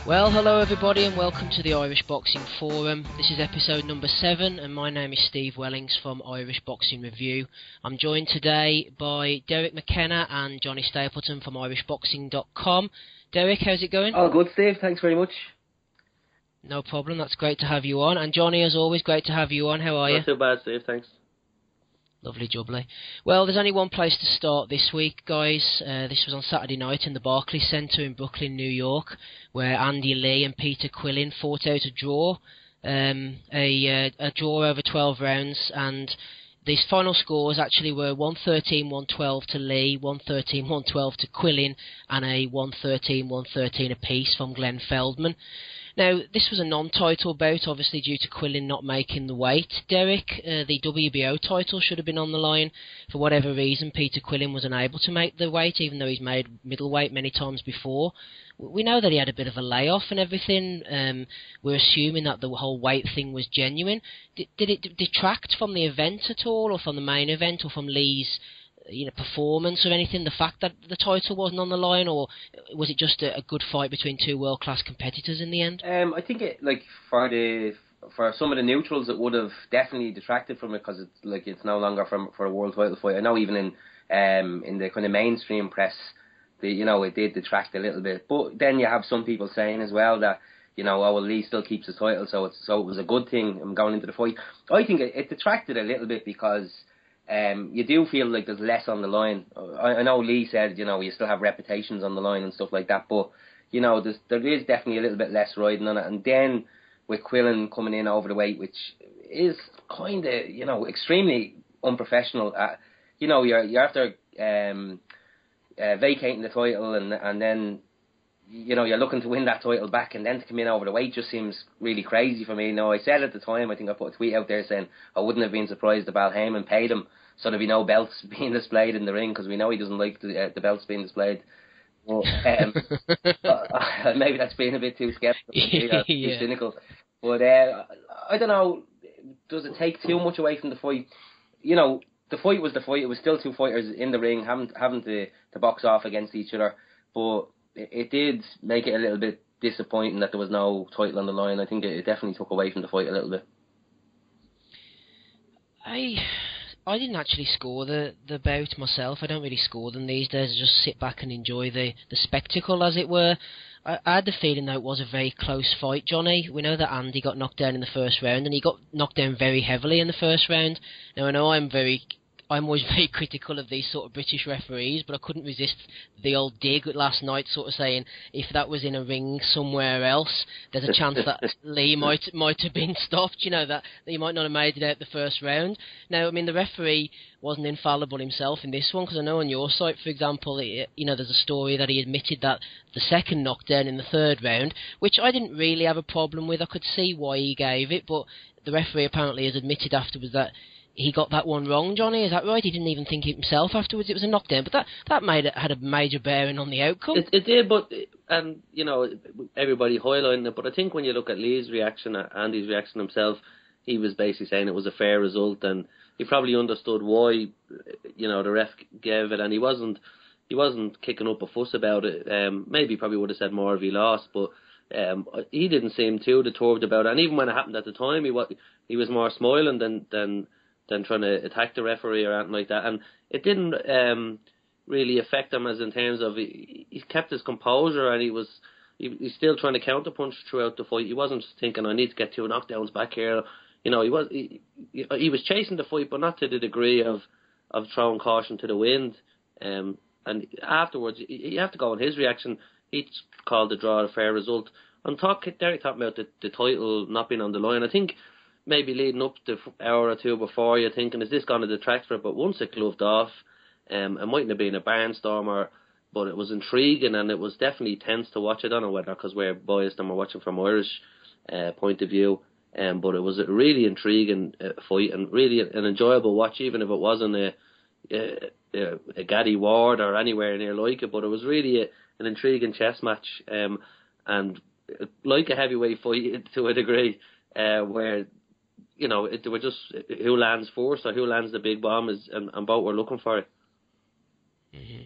Well, hello everybody and welcome to the Irish Boxing Forum. This is episode number 7 and my name is Steve Wellings from Irish Boxing Review. I'm joined today by Derek McKenna and Jonny Stapleton from irishboxing.com. Derek, how's it going? Oh, good, Steve. Thanks very much. No problem, that's great to have you on. And Jonny, as always, great to have you on. How are you? Not too bad, Steve, thanks. Lovely jubbly. Well, there's only one place to start this week, guys. This was on Saturday night in the Barclays Centre in Brooklyn, New York, where Andy Lee and Peter Quillin fought out a draw. A draw over 12 rounds, and these final scores actually were 113-112 to Lee, 113-112 to Quillin, and a 113-113 apiece from Glenn Feldman. Now, this was a non-title bout, obviously due to Quillin not making the weight. Derek, the WBO title should have been on the line. For whatever reason, Peter Quillin was unable to make the weight, even though he's made middleweight many times before. We know that he had a bit of a layoff and everything. We're assuming that the whole weight thing was genuine. Did it detract from the event at all, or from the main event, or from Lee's performance or anything, the fact that the title wasn't on the line, or was it just a good fight between two world-class competitors in the end? I think for some of the neutrals it would have definitely detracted from it, because it's no longer for a world title fight. I know even in the kind of mainstream press, it did detract a little bit. But then you have some people saying as well that Lee still keeps his title, so it was a good thing going into the fight. I think it detracted a little bit because you do feel like there's less on the line. I know Lee said, you still have reputations on the line and stuff like that, but, there is definitely a little bit less riding on it. And then with Quillin coming in over the weight, which is kind of, extremely unprofessional. You're after vacating the title and then, you're looking to win that title back, and then to come in over the weight just seems really crazy for me. I said at the time, I think I put a tweet out there saying I wouldn't have been surprised if Al Heyman paid him so there'd be no belts being displayed in the ring, because we know he doesn't like the belts being displayed. Well, maybe that's being a bit too skeptical, too cynical. But I don't know, does it take too much away from the fight? The fight was the fight. It was still two fighters in the ring having to box off against each other, but it did make it a little bit disappointing that there was no title on the line. I think it definitely took away from the fight a little bit. I didn't actually score the bout myself. I don't really score them these days. I just sit back and enjoy the spectacle, as it were. I had the feeling that it was a very close fight, Jonny. We know that Andy got knocked down in the first round, and he got knocked down very heavily in the first round. Now, I know I'm always very critical of these sort of British referees, but I couldn't resist the old dig last night, sort of saying if that was in a ring somewhere else, there's a chance that Lee might have been stopped, that he might not have made it out the first round. Now, I mean, the referee wasn't infallible himself in this one, because I know on your site, for example, there's a story that he admitted that the second knockdown in the third round, which I didn't really have a problem with. I could see why he gave it, but the referee apparently has admitted afterwards that he got that one wrong, Jonny, is that right? He didn't even think it himself afterwards. It was a knockdown, but that had a major bearing on the outcome. It did, but everybody highlighting it. But I think when you look at Lee's reaction, Andy's reaction himself, he was basically saying it was a fair result, and he probably understood why the ref gave it, and he wasn't kicking up a fuss about it. Maybe probably would have said more if he lost, but he didn't seem too disturbed about it. And even when it happened at the time, he was more smiling than trying to attack the referee or anything like that. And it didn't really affect him, as in terms of he kept his composure, and he's still trying to counterpunch throughout the fight. He wasn't just thinking, I need to get 2 knockdowns back here. He was chasing the fight, but not to the degree of throwing caution to the wind. And afterwards, you have to go on his reaction. He called the draw a fair result. Derek talking about the title not being on the line. I think maybe leading up the hour or two before, you're thinking, is this going to detract from it? But once it gloved off, it mightn't have been a barnstormer, but it was intriguing, and it was definitely tense to watch. I don't know whether because we're biased and we're watching from Irish point of view, but it was a really intriguing fight, and really an enjoyable watch, even if it wasn't a Gaddy Ward or anywhere near like it. But it was really an intriguing chess match, and like a heavyweight fight to a degree, where they were just who lands first or who lands the big bomb, and both were looking for it. Mm-hmm.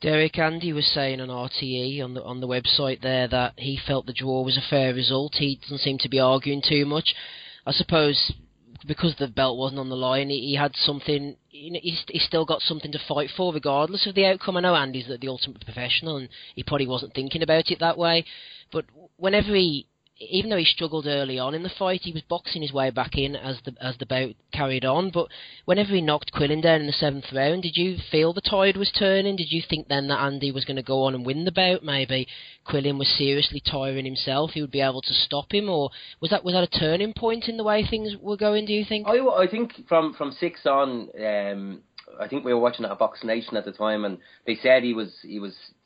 Derek, Andy was saying on RTE on the website there that he felt the draw was a fair result. He doesn't seem to be arguing too much. I suppose because the belt wasn't on the line, he had something. He's still got something to fight for, regardless of the outcome. I know Andy's the ultimate professional, and he probably wasn't thinking about it that way. But whenever even though he struggled early on in the fight, he was boxing his way back in as the bout carried on. But whenever he knocked Quillin down in the 7th round, did you feel the tide was turning? Did you think then that Andy was going to go on and win the bout? Maybe Quillin was seriously tiring himself, he would be able to stop him? Or was that a turning point in the way things were going, do you think? I think from 6 on, I think we were watching it at Box Nation at the time, and they said he was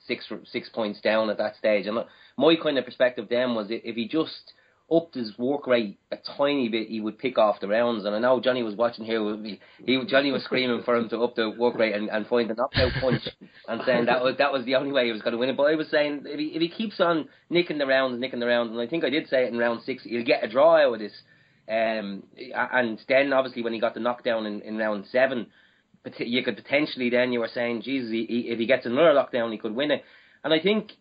6 points down at that stage. And my kind of perspective then was if he just upped his work rate a tiny bit, he would pick off the rounds. And I know Jonny was watching here with me. Johnny was screaming for him to up the work rate and find the knockout punch, and saying that was the only way he was going to win it. But I was saying if he keeps on nicking the rounds, and I think I did say it in round 6, he'll get a draw out of this. And then obviously when he got the knockdown in round 7, you could potentially then, you were saying, Jesus, if he gets another knockdown, he could win it. And I think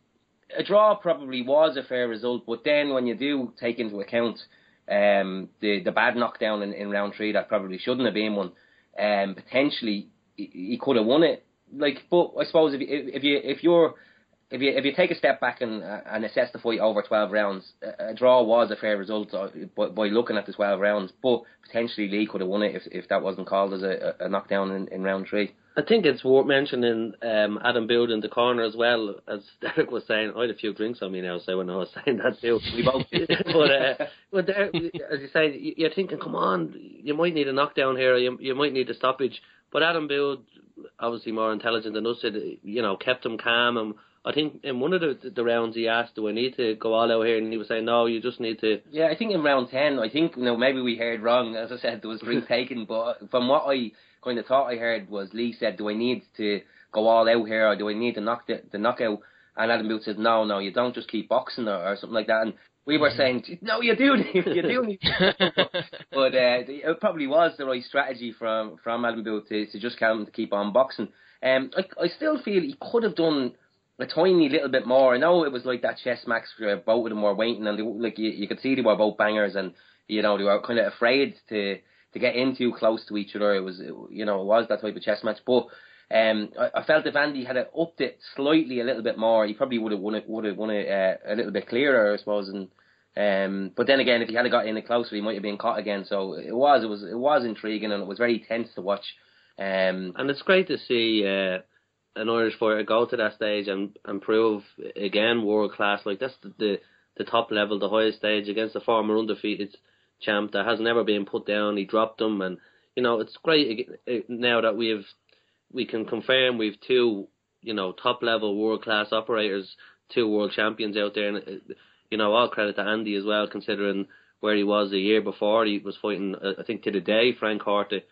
a draw probably was a fair result, but then when you do take into account the bad knockdown in round 3, that probably shouldn't have been one, potentially he could have won it. But I suppose if you take a step back and assess the fight over 12 rounds, a draw was a fair result by looking at the 12 rounds. But potentially Lee could have won it if that wasn't called as a knockdown in round 3. I think it's worth mentioning Adam Boud in the corner as well. As Derek was saying, I had a few drinks on me now, so when I was saying that too. We both did. But there, as you say, you're thinking, come on, you might need a knockdown here, or you might need a stoppage. But Adam Boud, obviously more intelligent than us, kept him calm. And I think in one of the rounds he asked, do I need to go all out here? And he was saying, no, you just need to... Yeah, I think in round 10, maybe we heard wrong. As I said, there was drinks taken, but from what I kind of thought I heard was Lee said, do I need to go all out here, or do I need to knock the knockout? And Adam Boud said, no, you don't, just keep boxing or something like that. And we were saying, no, you do need But it probably was the right strategy from Adam Boud to just keep on boxing. I still feel he could have done a tiny little bit more. I know it was like that chess match where both of them were waiting, and you could see they were both bangers, and they were kind of afraid to get in too close to each other. It was that type of chess match. But I felt if Andy had upped it slightly a little bit more, he probably would have won it a little bit clearer, I suppose. And but then again, if he had got in it closer, he might have been caught again. So it was intriguing, and it was very tense to watch. And it's great to see an Irish fighter go to that stage and prove again world class. Like that's the top level, the highest stage against a former undefeated champ that has never been put down. He dropped him, and it's great now that we can confirm we've two top level world class operators, 2 world champions out there, and all credit to Andy as well, considering where he was a year before. He was fighting, I think, to the day Frank Horta.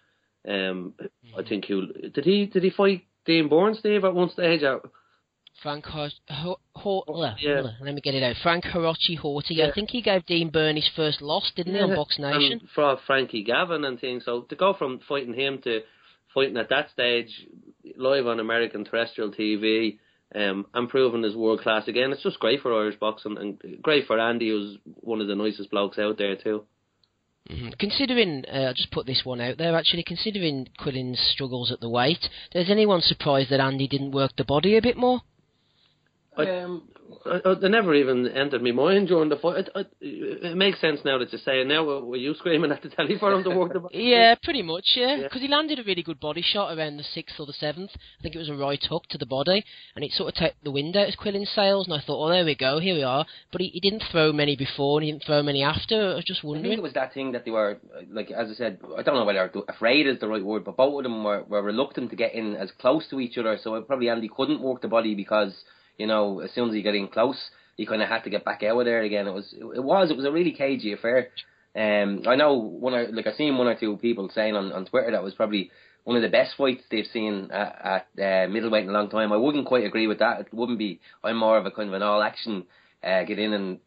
I think did he fight Dean Bourne, Steve, at one stage? Frank let me get it out. Frank Hirochi Horty. Yeah. I think he gave Dean Byrne his first loss, didn't he, on Box Nation? And for Frankie Gavin and things. So to go from fighting him to fighting at that stage, live on American terrestrial TV, and proving his world class again, it's just great for Irish boxing, and great for Andy, who's one of the nicest blokes out there too. Mm-hmm. Considering, I'll just put this one out there actually, considering Quillin's struggles at the weight, is anyone surprised that Andy didn't work the body a bit more? They never even entered my mind during the fight. It makes sense now that you say it. Now, were you screaming at the telly for him to work the body? Yeah, pretty much, yeah. Because he landed a really good body shot around the 6th or the 7th. I think it was a right hook to the body, and it sort of took the wind out of Quillin's sails, and I thought, there we go, here we are. But he didn't throw many before, and he didn't throw many after. I was just wondering. I think it was that thing that they were, as I said, I don't know whether afraid is the right word, but both of them were reluctant to get in as close to each other, so probably Andy couldn't work the body because... as soon as he got in close, he kind of had to get back out of there again. It was a really cagey affair. I know I seen one or two people saying on Twitter that was probably one of the best fights they've seen at middleweight in a long time. I wouldn't quite agree with that. It wouldn't be. I'm more of a kind of an all action, get in and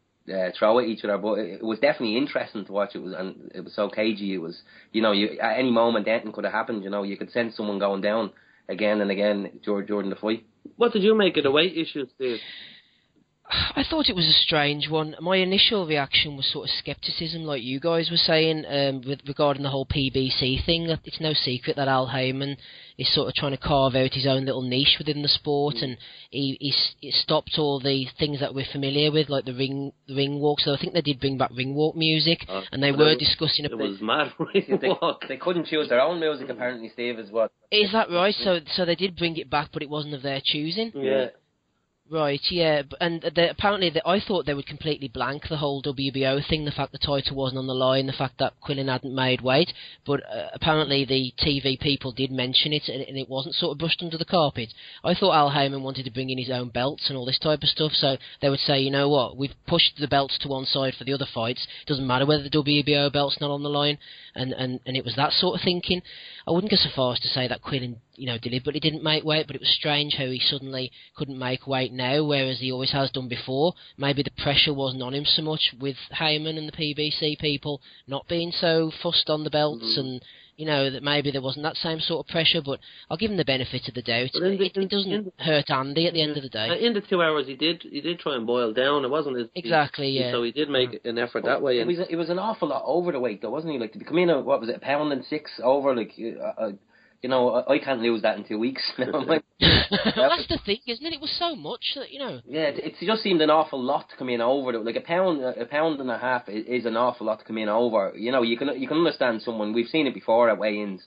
throw at each other. But it was definitely interesting to watch. It was so cagey. It was at any moment anything could have happened. You could sense someone going down again and again during the fight. What did you make of the weight issue, Steve? I thought it was a strange one. My initial reaction was sort of scepticism, like you guys were saying, regarding the whole PBC thing. It's no secret that Al Heyman is sort of trying to carve out his own little niche within the sport, and he stopped all the things that we're familiar with, like the ring walk. So I think they did bring back ring walk music, and they were discussing it was mad ring walk. They couldn't choose their own music, apparently, Steve, is what. Is that right? So they did bring it back, but it wasn't of their choosing? Yeah. Right, yeah, and apparently I thought they would completely blank the whole WBO thing, the fact the title wasn't on the line, the fact that Quillin hadn't made weight, but apparently the TV people did mention it, and it wasn't sort of brushed under the carpet. I thought Al Heyman wanted to bring in his own belts and all this type of stuff, so they would say, you know what, we've pushed the belts to one side for the other fights, doesn't matter whether the WBO belt's not on the line, and it was that sort of thinking. I wouldn't go so far as to say that Quillin, deliberately didn't make weight, but it was strange how he suddenly couldn't make weight now, whereas he always has done before. Maybe the pressure wasn't on him so much with Heyman and the PBC people not being so fussed on the belts, and that maybe there wasn't that same sort of pressure, but I'll give him the benefit of the doubt. It doesn't hurt Andy at the end of the day. In the 2 hours he did try and boil down. It wasn't his... Exactly, yeah. So he did make an effort that way. It was an awful lot over the weight, though, wasn't he? Like, to come in, what was it, £1.06 over, like... I can't lose that in 2 weeks. Well, that's the thing, isn't it? It was so much that, Yeah, it just seemed an awful lot to come in over. Like a pound and a half is an awful lot to come in over. You can understand someone. We've seen it before at weigh-ins.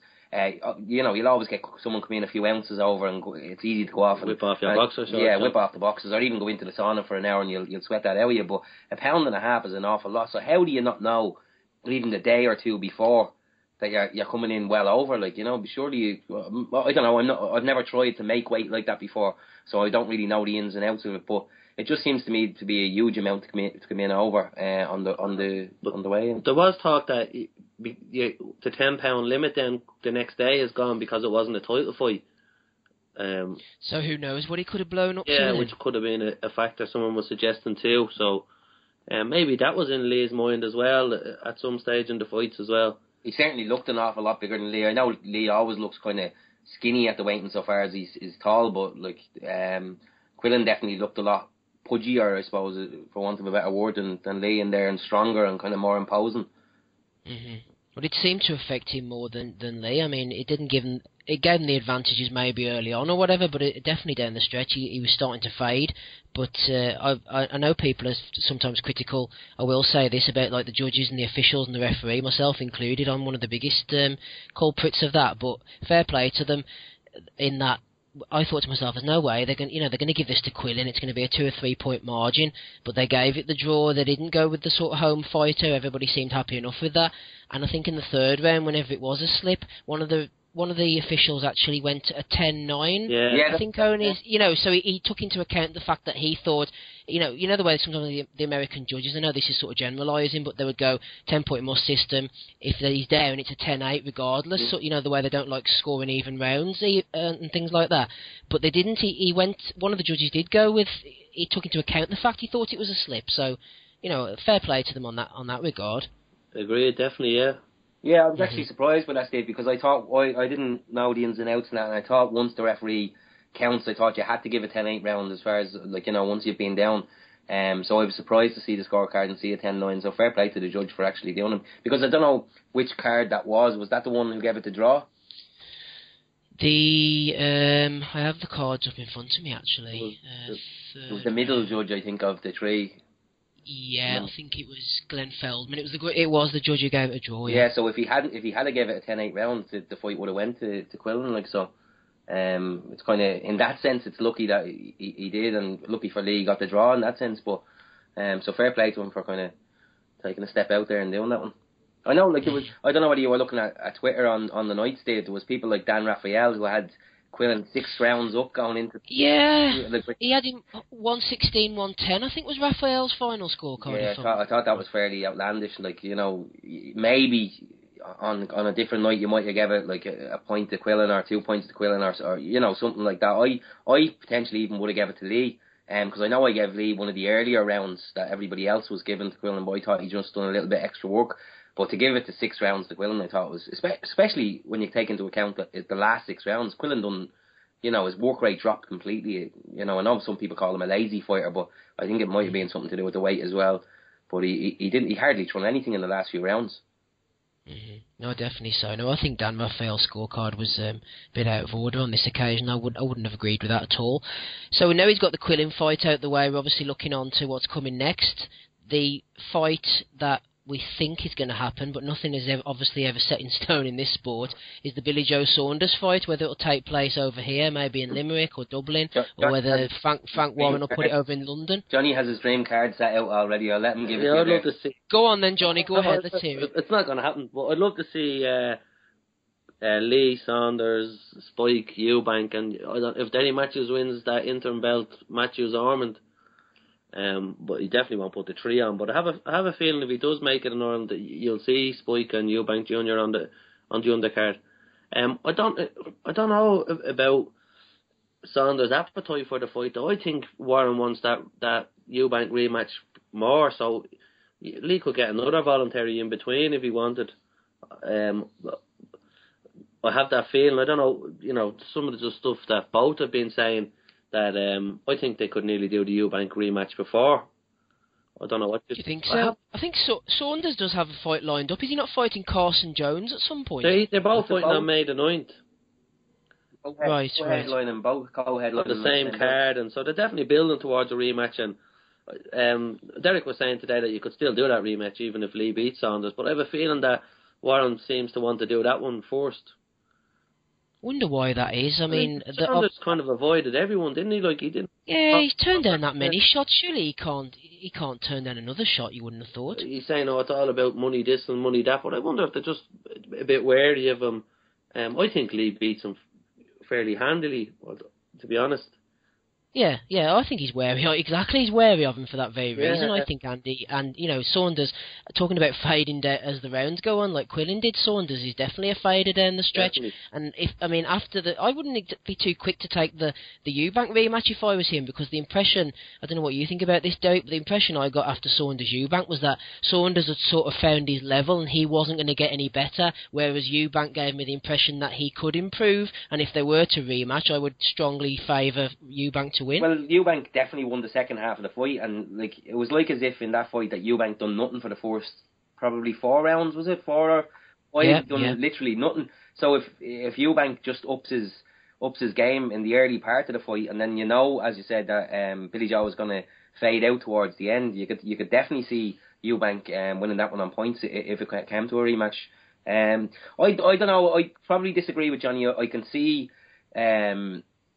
You'll always get someone come in a few ounces over, and it's easy to go off and whip off your boxers. Whip off the boxers, or even go into the sauna for an hour and you'll sweat that out of you. But a pound and a half is an awful lot. So how do you not know, even the day or two before, that you're coming in well over? Surely I don't know. I've never tried to make weight like that before, so I don't really know the ins and outs of it. But it just seems to me to be a huge amount to come in over on the way. There was talk that the £10 limit then the next day is gone because it wasn't a title fight. So who knows what he could have blown up to? Yeah, which could have been a factor someone was suggesting too. So maybe that was in Lee's mind as well at some stage in the fights as well. He certainly looked an awful lot bigger than Lee. I know Lee always looks kind of skinny at the weight insofar as he's tall, but Quillin definitely looked a lot pudgier, I suppose, for want of a better word, than Lee in there, and stronger and kind of more imposing. Mm-hmm. But it seemed to affect him more than Lee. I mean, it didn't give him... It gave him the advantages maybe early on or whatever, but it definitely down the stretch he was starting to fade. But I know people are sometimes critical. I will say this about like the judges and the officials and the referee, myself included. I'm one of the biggest culprits of that. But fair play to them in that. I thought to myself, there's no way they're going to give this to Quillin. It's going to be a 2 or 3 point margin, but they gave it the draw. They didn't go with the sort of home fighter. Everybody seemed happy enough with that. And I think in the third round, whenever it was a slip, one of the officials actually went a 10-9. Yeah. I think only, so he took into account the fact that he thought, the way sometimes the American judges, I know this is sort of generalising, but they would go 10-point must system. If he's down, it's a 10-8 regardless. So, the way they don't like scoring even rounds and things like that. But they didn't. He went. One of the judges did go with. He took into account the fact he thought it was a slip. So, fair play to them on that regard. Agreed, definitely, yeah. Yeah, I was actually surprised by that, Steve, because I thought I didn't know the ins and outs and that, and I thought once the referee counts, I thought you had to give a 10-8 round as far as once you've been down. So I was surprised to see the scorecard and see a 10-9. So fair play to the judge for actually doing it, because I don't know which card that was. Was that the one who gave it the draw? I have the cards up in front of me actually. It was the middle judge, I think, of the three. Yeah, I think it was Glenn Feldman. It was the judge who gave it a draw. Yeah, so if he had gave it a 10-8 round, the fight would have went to Quillin. So. It's kind of, in that sense, it's lucky that he did, and lucky for Lee he got the draw in that sense. But so fair play to him for kind of taking a step out there and doing that one. I know, it was. I don't know whether you were looking at Twitter on the night stage. There was people like Dan Raphael who had Quillin 6 rounds up going into. Yeah, he had him 116, 110. I think was Raphael's final scorecard. Yeah, I thought that was fairly outlandish. Maybe. On a different night you might have given it like a point to Quillin or 2 points to Quillin or something like that. I potentially even would have given it to Lee, because I know I gave Lee one of the earlier rounds that everybody else was giving to Quillin, but I thought he just done a little bit extra work. But to give it to 6 rounds to Quillin, I thought was, especially when you take into account that the last 6 rounds, Quillin done his work rate dropped completely. I know some people call him a lazy fighter, but I think it might have been something to do with the weight as well. But he hardly thrown anything in the last few rounds. Mm-hmm. No, definitely so. No, I think Dan Raphael's scorecard was a bit out of order on this occasion. I wouldn't have agreed with that at all. So we know he's got the Quillin fight out the way. We're obviously looking on to what's coming next. The fight that we think is going to happen, but nothing is obviously ever set in stone in this sport, is the Billy Joe Saunders fight, whether it will take place over here, maybe in Limerick or Dublin, or whether Frank Warren will put it over in London. Johnny has his dream card set out already. I'll let him give it to you. I'd love to see. Go on then, Johnny, go ahead, let's hear it. It's not going to happen, but I'd love to see Lee, Saunders, Spike, Eubank, and if Danny Matthews wins that interim belt, Matthews Ormond. But he definitely won't put the 3 on. But I have a feeling if he does make it in Ireland, you'll see Spike and Eubank Jr. on the undercard. I don't know about Saunders' appetite for the fight, though. I think Warren wants that Eubank rematch more, so Lee could get another voluntary in between if he wanted. I have that feeling. I don't know. Some of the stuff that both have been saying, that I think they could nearly do the Eubank rematch before. I don't know what you think. So I think Saunders does have a fight lined up. Is he not fighting Carson Jones at some point? They're both fighting on May the 9th. Right. Co-headlining both. Co-headlining the same card, and so they're definitely building towards a rematch. And Derek was saying today that you could still do that rematch even if Lee beats Saunders. But I have a feeling that Warren seems to want to do that one first. Wonder why that is. I mean, Saunders kind of avoided everyone, didn't he? Like he didn't. Yeah, he's turned down that many shots. Surely he can't turn down another shot. You wouldn't have thought. He's saying, "Oh, it's all about money this and money that." But I wonder if they're just a bit wary of him. I think Lee beats him fairly handily, to be honest. Yeah, I think he's wary. Exactly, he's wary of him for that very reason. I think Andy and Saunders, talking about fading as the rounds go on, like Quillin did. Saunders is definitely a fader down the stretch. Definitely. And after I wouldn't be too quick to take the Eubank rematch if I was him, because the impression, I don't know what you think about this, Derek, but the impression I got after Saunders Eubank was that Saunders had sort of found his level and he wasn't going to get any better, whereas Eubank gave me the impression that he could improve. And if they were to rematch, I would strongly favour Eubank to win. Well, Eubank definitely won the second half of the fight, and it was like as if in that fight that Eubank done nothing for the first probably 4 rounds, was it 4 or 5? Literally nothing. So if Eubank just ups his game in the early part of the fight, and then as you said that Billy Joe was going to fade out towards the end, you could definitely see Eubank winning that one on points if it came to a rematch. I don't know. I probably disagree with Johnny. I can see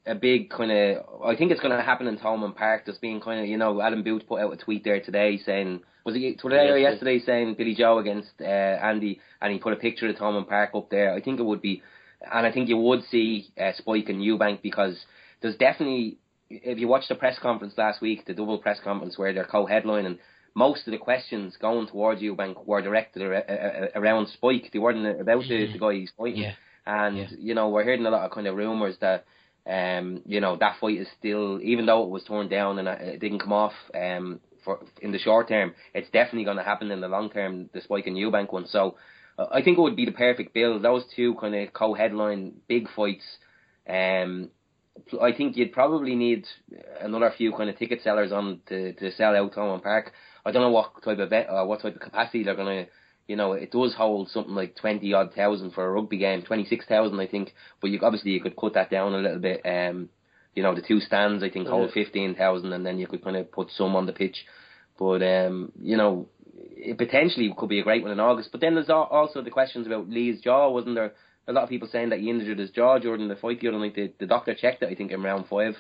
a big kind of, I think it's going to happen in Thomond Park. There's been kind of, Adam Booth put out a tweet there today saying, was it today or yesterday, saying Billy Joe against Andy, and he put a picture of Thomond Park up there. I think it would be, and I think you would see Spike and Eubank, because there's definitely, if you watched the press conference last week, the double press conference where they're co-headlining, most of the questions going towards Eubank were directed around Spike. They weren't about the guy he's fighting. Yeah. And, we're hearing a lot of kind of rumours that that fight is still, even though it was torn down and it didn't come off in the short term, it's definitely going to happen in the long term, the Spike and Eubank one. So I think it would be the perfect build. Those two kind of co-headline big fights. I think you'd probably need another few kind of ticket sellers on to sell out Thomond Park. I don't know what type of capacity they're going to. It does hold something like 20-odd thousand for a rugby game, 26,000 I think, but you could cut that down a little bit. The 2 stands I think hold 15,000, and then you could kind of put some on the pitch. But it potentially could be a great one in August. But then there's also the questions about Lee's jaw. Wasn't there a lot of people saying that he injured his jaw during the fight the other night? The doctor checked it, I think, in round 5.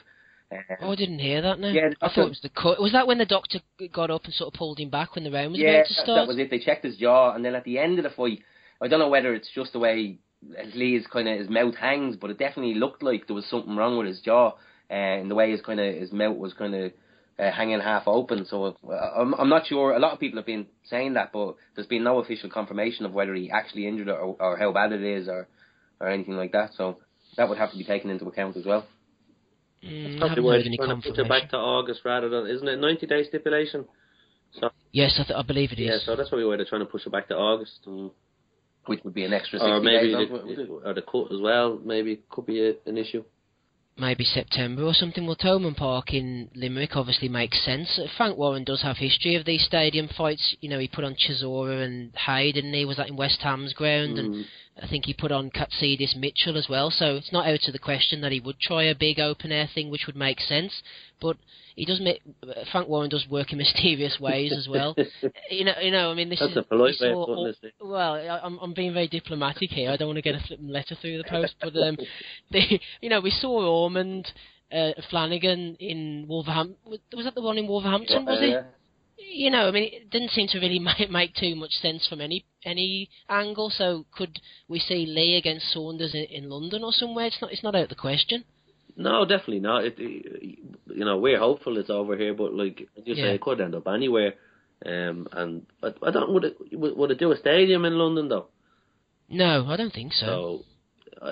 I didn't hear that now. Yeah, I thought it was the cut. Was that when the doctor got up and sort of pulled him back when the round was about to start? Yeah, that was it. They checked his jaw, and then at the end of the fight, I don't know whether it's just the way Lee's his mouth hangs, but it definitely looked like there was something wrong with his jaw, and the way his mouth was hanging half open. So I'm not sure. A lot of people have been saying that, but there's been no official confirmation of whether he actually injured it or how bad it is or anything like that. So that would have to be taken into account as well. That's probably why they're trying to push it back to August rather than, isn't it 90-day stipulation? So, yes, I believe it is. Yeah, so that's probably why they're trying to push it back to August. Which would be an extra 60 or maybe days. or the cut as well, maybe could be an issue. maybe September or something. Well, Thomond Park in Limerick obviously makes sense. Frank Warren does have history of these stadium fights. You know, he put on Chisora and Hay, didn't he? Was that in West Ham's ground? And I think he put on Katsidis Mitchell as well. So it's not out of the question that he would try a big open air thing, which would make sense. But he does. Frank Warren does work in mysterious ways as well. You know. I mean, that's a polite way of putting it. Well, I'm being very diplomatic here. I don't want to get a flipping letter through the post, but we saw Ormond, Flanagan in Wolverhampton. Was that the one in Wolverhampton? Was it? You know, I mean, it didn't seem to really make too much sense from any angle. So could we see Lee against Saunders in London or somewhere? It's not out of the question. No, definitely not. We're hopeful it's over here, but like you say, it could end up anywhere. And I don't. Would it do a stadium in London though? No, I don't think so.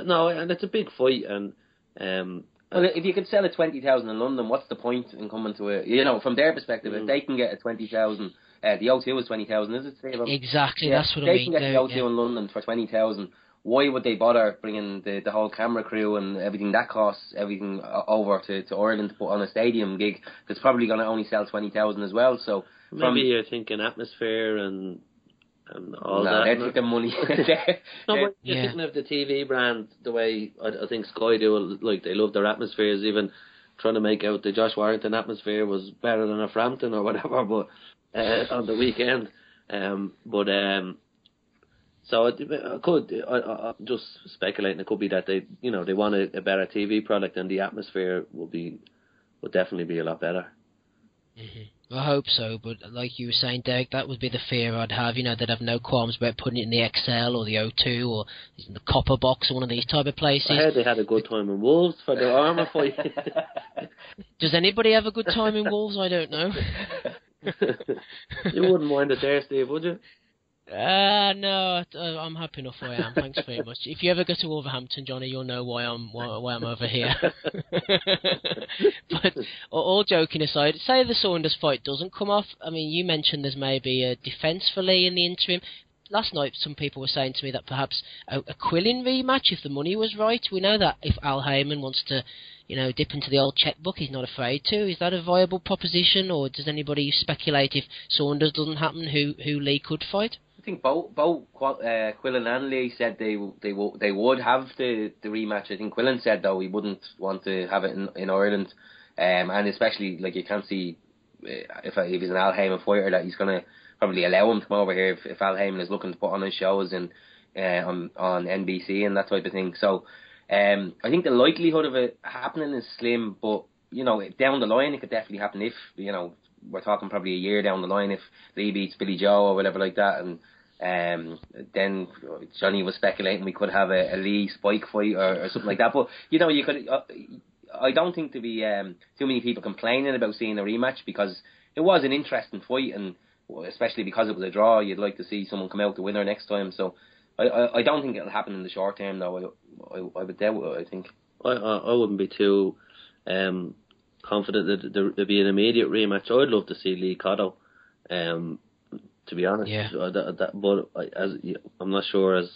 No, and it's a big fight, and well, if you could sell a 20,000 in London, what's the point in coming to it? You know, from their perspective, if they can get a 20,000, the O2 is 20,000, is it? Exactly, that's what I mean. They can get the O2 in London for 20,000. Why would they bother bringing the whole camera crew and everything that costs everything over to Ireland to put on a stadium gig that's probably going to only sell 20,000 as well? So maybe you're thinking atmosphere and all that. They're taking money. But you're thinking of the TV brand the way I think Sky do. Like they love their atmospheres. Even trying to make out the Josh Warrington atmosphere was better than a Frampton or whatever, but on the weekend. So it could, just speculating, it could be that they want a better TV product, and the atmosphere would definitely be a lot better. Mm-hmm. I hope so, but like you were saying, Derek, that would be the fear I'd have. They'd have no qualms about putting it in the XL or the O2 or in the Copper Box or one of these type of places. I heard they had a good time in Wolves for their armour fight. Does anybody have a good time in Wolves? I don't know. You wouldn't mind it there, Steve, would you? No, I'm happy enough where I am. Thanks very much. If you ever go to Wolverhampton, Johnny, you'll know why I'm over here. But all joking aside, say the Saunders fight doesn't come off. I mean, you mentioned there's maybe a defence for Lee in the interim. Last night, some people were saying to me that perhaps a Quillin rematch, if the money was right. We know that if Al Heyman wants to, dip into the old chequebook, he's not afraid to. Is that a viable proposition, or does anybody speculate if Saunders doesn't happen, who Lee could fight? I think both Quillin and Lee said they would have the rematch. I think Quillin said though he wouldn't want to have it in Ireland, and especially like you can't see if he's an Al Heyman fighter that he's gonna probably allow him to come over here if Al Heyman is looking to put on his shows on NBC and that type of thing. So I think the likelihood of it happening is slim, but down the line it could definitely happen if we're talking probably a year down the line if Lee beats Billy Joe or whatever like that, and then Jonny was speculating we could have a Lee Spike fight or something like that. But you could. I don't think to be too many people complaining about seeing a rematch, because it was an interesting fight, and especially because it was a draw, you'd like to see someone come out the winner next time. So I don't think it'll happen in the short term though. I would doubt it, I think. I wouldn't be too confident that there'd be an immediate rematch. I'd love to see Lee Cotto, to be honest. Yeah. But I'm not sure, as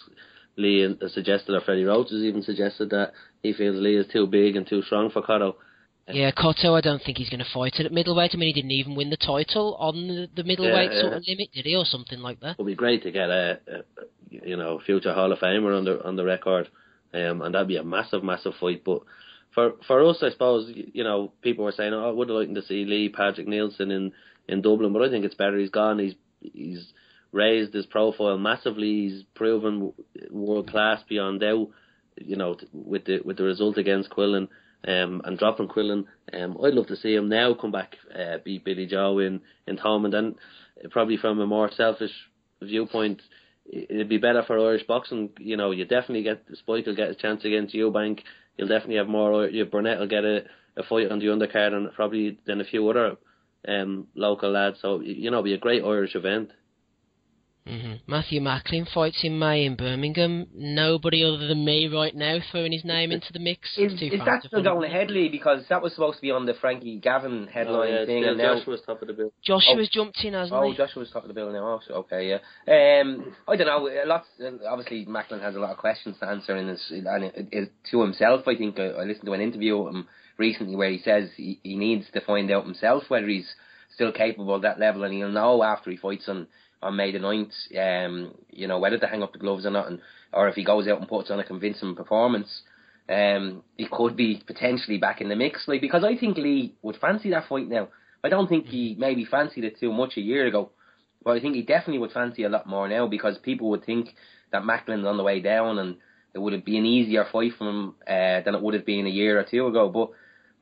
Lee has suggested, or Freddie Roach has even suggested, that he feels Lee is too big and too strong for Cotto. Yeah, Cotto, I don't think he's going to fight it at middleweight. I mean, he didn't even win the title on the middleweight sort of limit, did he, or something like that? It would be great to get a future Hall of Famer on the record, and that'd be a massive fight. But for us, I suppose, people were saying, I would have liked to see Lee Patrick Nielsen in Dublin, but I think it's better he's gone. He's raised his profile massively. He's proven world class beyond doubt. With the result against Quillin. And dropping Quillin, I'd love to see him now come back, beat Billy Joe in Thomond, and probably from a more selfish viewpoint, it'd be better for Irish boxing. You definitely get Spike will get a chance against Eubank. You'll definitely have more. Burnett will get a fight on the undercard, and probably then a few other local lads. So it'll be a great Irish event. Matthew Macklin fights in May in Birmingham. Nobody other than me right now throwing his name into the mix. Is that still going ahead, Lee? Because that was supposed to be on the Frankie Gavin headline thing. And now Joshua's top of the bill. Joshua's jumped in, hasn't he? Oh, Joshua's top of the bill now. Oh, okay, yeah. I don't know. Obviously, Macklin has a lot of questions to answer to himself. I think I listened to an interview with him recently where he says he needs to find out himself whether he's still capable at that level, and he'll know after he fights on May the 9th, whether to hang up the gloves or not, or if he goes out and puts on a convincing performance, he could be potentially back in the mix. Because I think Lee would fancy that fight now. I don't think he maybe fancied it too much a year ago, but I think he definitely would fancy a lot more now, because people would think that Macklin's on the way down and it would be an easier fight for him than it would have been a year or two ago. But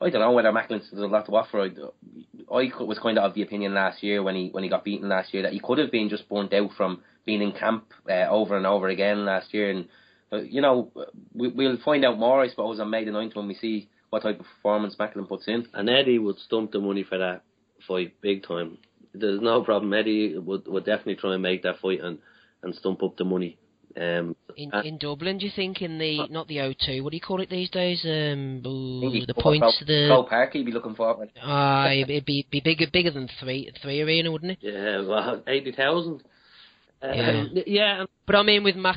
I don't know whether Macklin still has a lot to offer. I was kind of the opinion last year when he got beaten last year that he could have been just burnt out from being in camp over and over again last year. And we'll find out more, I suppose, on May the 9th when we see what type of performance Macklin puts in. And Eddie would stump the money for that fight big time. There's no problem. Eddie would definitely try and make that fight and stump up the money. In Dublin, do you think, in the not the O2, what do you call it these days? The points, the Crow Park, he'd be looking for. It'd be bigger than three arena, wouldn't it? Yeah, well, 80,000. Yeah. But I mean, with I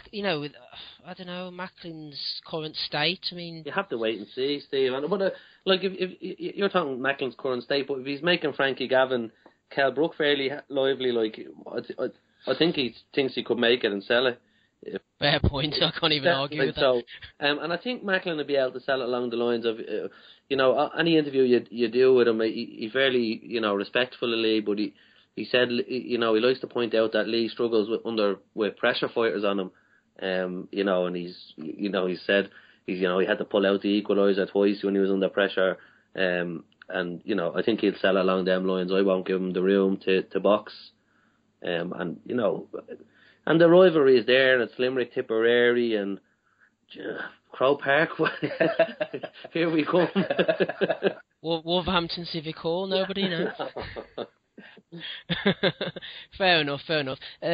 don't know, Macklin's current state. I mean, you have to wait and see, Steve. But if you're talking Macklin's current state, but if he's making Frankie Gavin, Kell Brook fairly lively, I think he thinks he could make it and sell it. Fair point. I can't even argue with that. So, and I think Macklin will be able to sell it along the lines of, any interview you do with him, he's fairly, respectful of Lee, but he said, he likes to point out that Lee struggles with pressure fighters on him, and he said he had to pull out the equaliser twice when he was under pressure, and I think he'll sell along them lines. I won't give him the room to box, and the rivalry is there, and it's Limerick, Tipperary, and Crow Park. Here we come. Wolverhampton Civic Hall, nobody knows. Fair enough.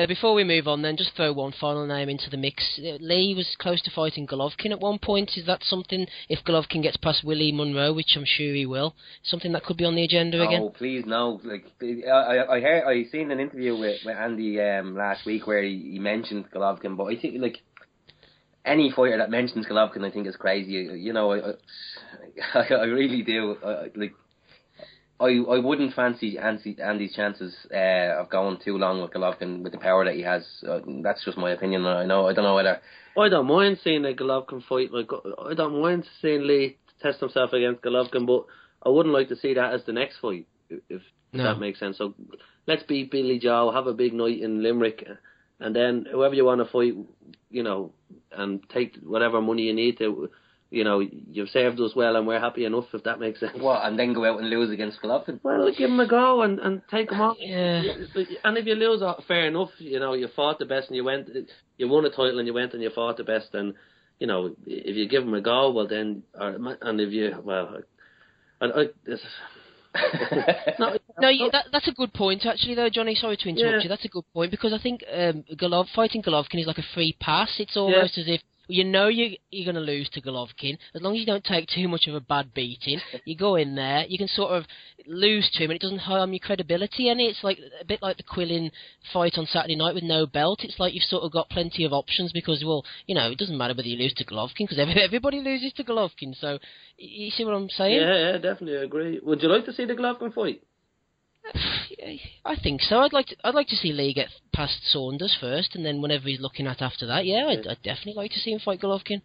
Before we move on then, just throw one final name into the mix. Lee was close to fighting Golovkin at one point. Is that something, if Golovkin gets past Willie Munro, which I'm sure he will, something that could be on the agenda again? Oh, please, no. I seen an interview with Andy last week where he mentioned Golovkin, but I think, any fighter that mentions Golovkin, I think is crazy. I really do. I wouldn't fancy Andy's chances of going too long with Golovkin with the power that he has. That's just my opinion. I don't know whether. I don't mind seeing a Golovkin fight. I don't mind seeing Lee test himself against Golovkin, but I wouldn't like to see that as the next fight, if that makes sense. So let's beat Billy Joe, have a big night in Limerick, and then whoever you want to fight, and take whatever money you need to. You've served us well and we're happy enough, if that makes sense. What, and then go out and lose against Golovkin? Well, give him a go and take him off. Yeah. And if you lose, fair enough. You fought the best and you won a title and you went and you fought the best. And, if you give him a go, well then, and if you, that's a good point actually though, Johnny, sorry to interrupt you. That's a good point, because I think fighting Golovkin is like a free pass. It's almost as if you're going to lose to Golovkin. As long as you don't take too much of a bad beating, you go in there, you can sort of lose to him and it doesn't harm your credibility any. It's like a bit like the Quillin fight on Saturday night with no belt. It's like you've sort of got plenty of options because, it doesn't matter whether you lose to Golovkin because everybody loses to Golovkin. So, you see what I'm saying? Yeah, definitely agree. Would you like to see the Golovkin fight? I think so. I'd like to see Lee get past Saunders first, and then whenever he's looking at after that, I'd definitely like to see him fight Golovkin,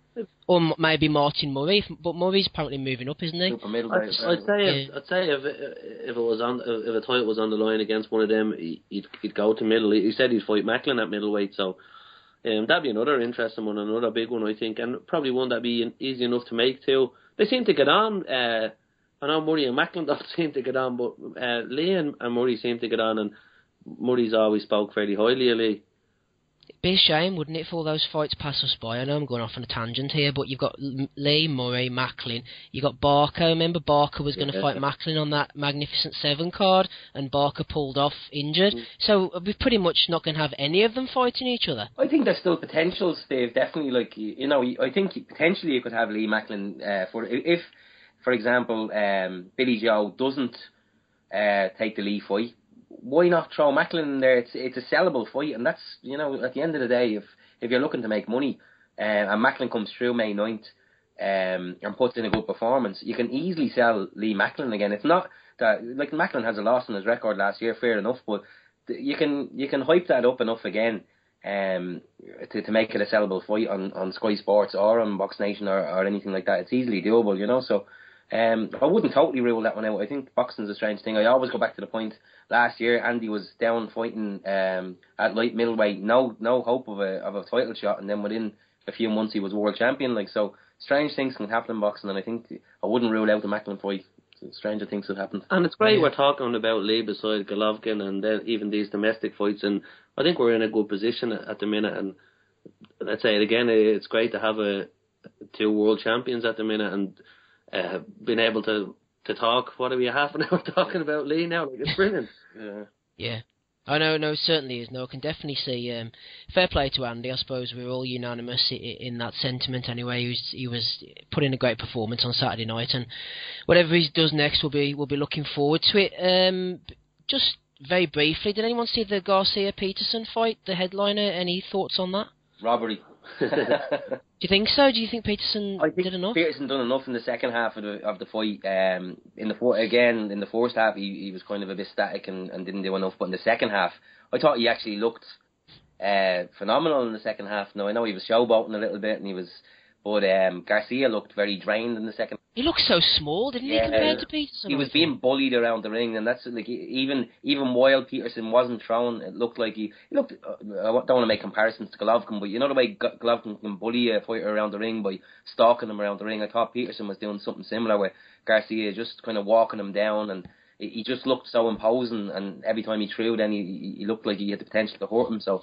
or maybe Martin Murray. But Murray's apparently moving up, isn't he? I'd say if a title was on the line against one of them, he'd go to middle. He said he'd fight Macklin at middleweight, so that'd be another interesting one, another big one, I think, and probably one that'd be easy enough to make too. They seem to get on. I know Murray and Macklin don't seem to get on, but Lee and Murray seem to get on, and Murray's always spoke fairly highly of Lee. Be a shame, wouldn't it, for all those fights pass us by? I know I'm going off on a tangent here, but you've got Lee, Murray, Macklin. You got Barker. Remember, Barker was going to fight Macklin on that Magnificent Seven card, and Barker pulled off injured. So we're pretty much not going to have any of them fighting each other. I think there's still potential, Steve. Definitely, like, you know, I think potentially you could have Lee Macklin if, for example, Billy Joe doesn't take the Lee fight. Why not throw Macklin in there? It's a sellable fight, and that's, you know, at the end of the day, if you're looking to make money, and Macklin comes through May 9th and puts in a good performance, you can easily sell Lee Macklin again. It's not that, like, Macklin has a loss on his record last year, fair enough, but you can hype that up enough again to make it a sellable fight on Sky Sports or on Box Nation or anything like that. It's easily doable, you know. So I wouldn't totally rule that one out. I think boxing's a strange thing. I always go back to the point last year Andy was down fighting at light middleweight, no hope of a title shot, and then within a few months he was world champion. Like, so strange things can happen in boxing, and I think I wouldn't rule out the Macklin fight. Stranger things have happened. And it's great we're talking about Lee beside Golovkin and then even these domestic fights, and I think we're in a good position at the minute. And let's say it again, it's great to have two world champions at the minute, and being able to talk, what are we, half an hour talking about Lee now? Like, it's brilliant. Yeah. I know, no, it certainly is. No, I can definitely see. Fair play to Andy. I suppose we're all unanimous in that sentiment. Anyway, he was putting a great performance on Saturday night, and whatever he does next, we'll be looking forward to it. Just very briefly, did anyone see the Garcia-Peterson fight? The headliner. Any thoughts on that? Robbery. Do you think so? Do you think Peterson did enough? Peterson done enough in the second half of the fight. In the first half, he was kind of a bit static and didn't do enough. But in the second half, I thought he actually looked phenomenal in the second half. Now, I know he was showboating a little bit, but Garcia looked very drained in the second. He looked so small, didn't he, compared to Peterson? He was being bullied around the ring, and that's like, even while Peterson wasn't thrown, it looked like he looked. I don't want to make comparisons to Golovkin, but you know the way Golovkin can bully a fighter around the ring by stalking him around the ring. I thought Peterson was doing something similar, where Garcia just kind of walking him down, and he just looked so imposing. And every time he threw, then he looked like he had the potential to hurt him. So.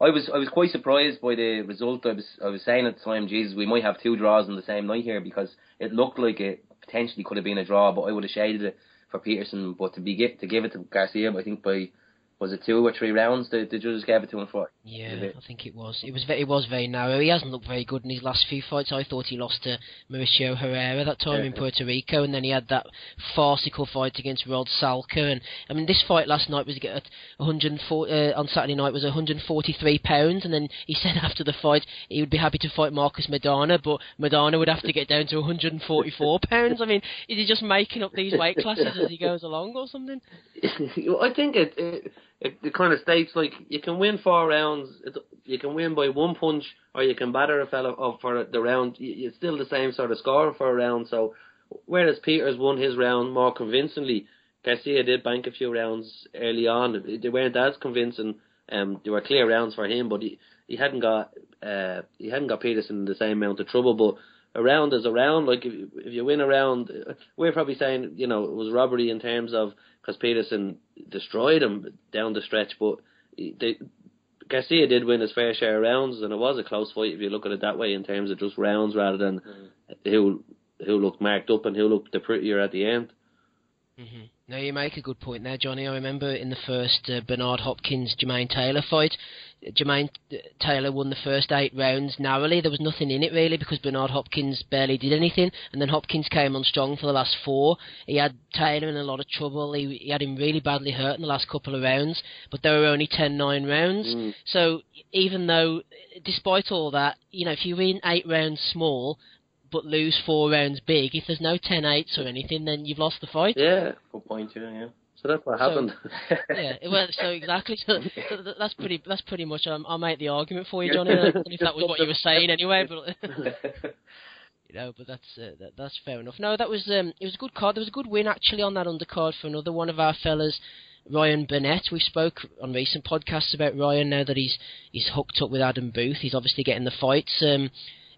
I was quite surprised by the result. I was saying at the time, Jesus, we might have two draws on the same night here, because it looked like it potentially could have been a draw, but I would have shaded it for Peterson. But to give it to Garcia, I think by, was it 2 or 3 rounds, the judges gave it to him for? Yeah, I think it was. It was very narrow. He hasn't looked very good in his last few fights. I thought he lost to Mauricio Herrera that time in Puerto Rico, and then he had that farcical fight against Rod Salka. And I mean, this fight last night was at 104 on Saturday night was 143 pounds, and then he said after the fight he would be happy to fight Marcus Maidana, but Maidana would have to get down to 144 pounds. I mean, is he just making up these weight classes as he goes along or something? I think it kind of states, like, you can win 4 rounds, you can win by 1 punch, or you can batter a fella up for the round. It's still the same sort of score for a round. So whereas Peters won his round more convincingly, Garcia did bank a few rounds early on. They weren't as convincing. They were clear rounds for him, but he hadn't got Peterson in the same amount of trouble. But a round is a round. Like, if you win a round, we're probably saying, you know, it was robbery in terms of, because Peterson destroyed him down the stretch, but Garcia did win his fair share of rounds, and it was a close fight if you look at it that way, in terms of just rounds rather than who looked marked up and who looked the prettier at the end. Mm-hmm. Now, you make a good point there, Johnny. I remember in the first Bernard Hopkins-Jermaine Taylor fight, Jermaine Taylor won the first 8 rounds narrowly. There was nothing in it, really, because Bernard Hopkins barely did anything, and then Hopkins came on strong for the last 4. He had Taylor in a lot of trouble. He had him really badly hurt in the last couple of rounds, but there were only 10-9 rounds. So even though, despite all that, you know, if you win 8 rounds small but lose 4 rounds big, if there's no 10-8s or anything, then you've lost the fight. Yeah, good point, yeah. So that's what happened. Yeah, well, so exactly. So that's pretty much. I'll make the argument for you, Johnny. I don't know if that was what you were saying anyway, but you know, but that's fair enough. No, that was it was a good card. There was a good win actually on that undercard for another one of our fellas, Ryan Burnett. We spoke on recent podcasts about Ryan now that he's hooked up with Adam Booth. He's obviously getting the fights.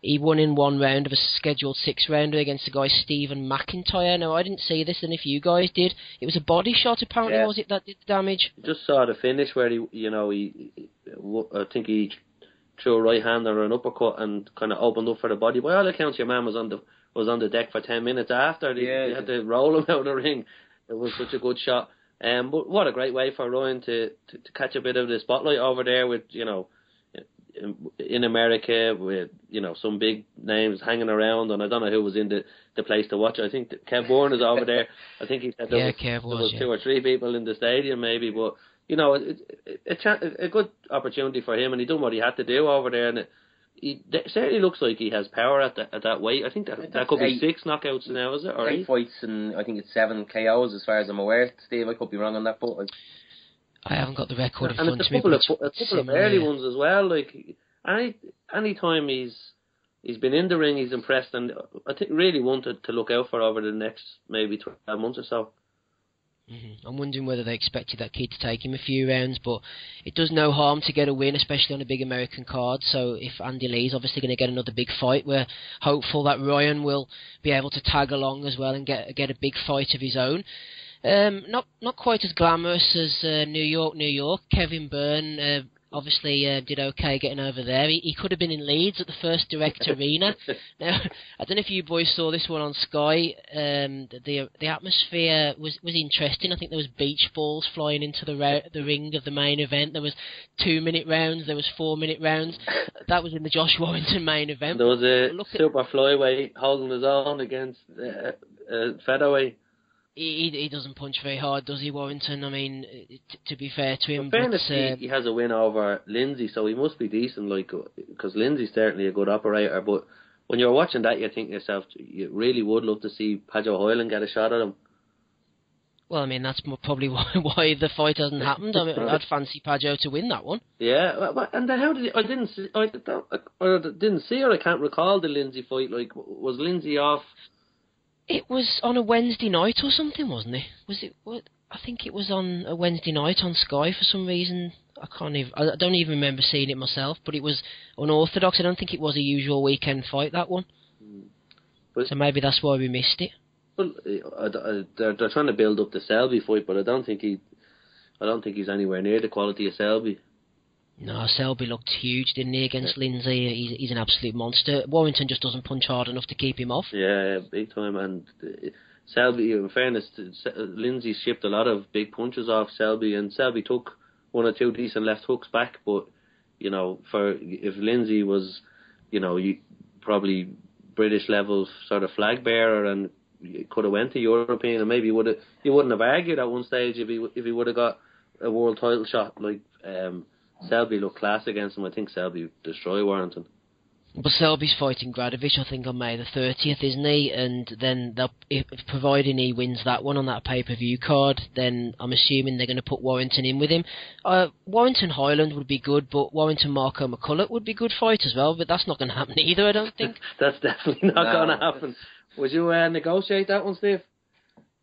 he won in one round of a scheduled 6-rounder against the guy Stephen McIntyre. Now, I didn't see this, and if you guys did, it was a body shot, apparently, was it, that did the damage? Just saw the finish where I think he threw a right hand or an uppercut and kind of opened up for the body. By all accounts, your man was on the deck for 10 minutes after. They had to roll him out of the ring. It was such a good shot. But what a great way for Ryan to catch a bit of the spotlight over there with, in America with, some big names hanging around, and I don't know who was in the place to watch. I think that Kev Bourne is over there. I think he said there was 2 or 3 people in the stadium maybe, but a good opportunity for him, and he done what he had to do over there, and it certainly looks like he has power at that weight. I think that could be 6 knockouts now, is it? Or 8 fights, and I think it's 7 KOs as far as I'm aware. Steve, I could be wrong on that, but I haven't got the record in front of me. And a couple of early ones as well. Like any time he's been in the ring, he's impressed, and I think really wanted to look out for over the next maybe 12 months or so. Mm-hmm. I'm wondering whether they expected that kid to take him a few rounds, but it does no harm to get a win, especially on a big American card. So if Andy Lee's obviously going to get another big fight, we're hopeful that Ryan will be able to tag along as well and get a big fight of his own. Not quite as glamorous as New York. Kevin Byrne obviously did okay getting over there. He could have been in Leeds at the First Direct Arena. Now, I don't know if you boys saw this one on Sky. The atmosphere was interesting. I think there was beach balls flying into the ring of the main event. There was 2-minute rounds. There was 4-minute rounds. That was in the Josh Warrington main event. There was a super flyweight holding his own against featherweight. He doesn't punch very hard, does he, Warrington? I mean, to be fair to him. In fairness, he has a win over Lindsay, so he must be decent, because Lindsay's certainly a good operator. But when you're watching that, you think to yourself, you really would love to see Padjo Hoyland get a shot at him. Well, I mean, that's probably why the fight hasn't happened. I mean, I'd fancy Padjo to win that one. Yeah, and then how did I didn't see, or I can't recall the Lindsay fight. Like, was Lindsay off? It was on a Wednesday night or something, wasn't it? Was it? What? I think it was on a Wednesday night on Sky for some reason. I don't even remember seeing it myself, but it was unorthodox. I don't think it was a usual weekend fight, that one. But, so maybe that's why we missed it. Well, they're trying to build up the Selby fight, but I don't think he's anywhere near the quality of Selby. No, Selby looked huge, didn't he, against Lindsay? He's an absolute monster. Warrington just doesn't punch hard enough to keep him off. Yeah, big time. And Selby, in fairness, Lindsay shipped a lot of big punches off Selby, and Selby took 1 or 2 decent left hooks back. But if Lindsay was, probably British level sort of flag bearer, and could have went to European, and maybe you wouldn't have argued at one stage if he would have got a world title shot. Like Selby looked class against him. I think Selby destroyed Warrington. But Selby's fighting Gradovich, I think, on May the 30th, isn't he? And then, providing he wins that one on that pay-per-view card, then I'm assuming they're going to put Warrington in with him. Warrington Highland would be good, but Warrington Marco McCullough would be a good fight as well, but that's not going to happen either, I don't think. That's definitely not going to happen. Would you negotiate that one, Steve?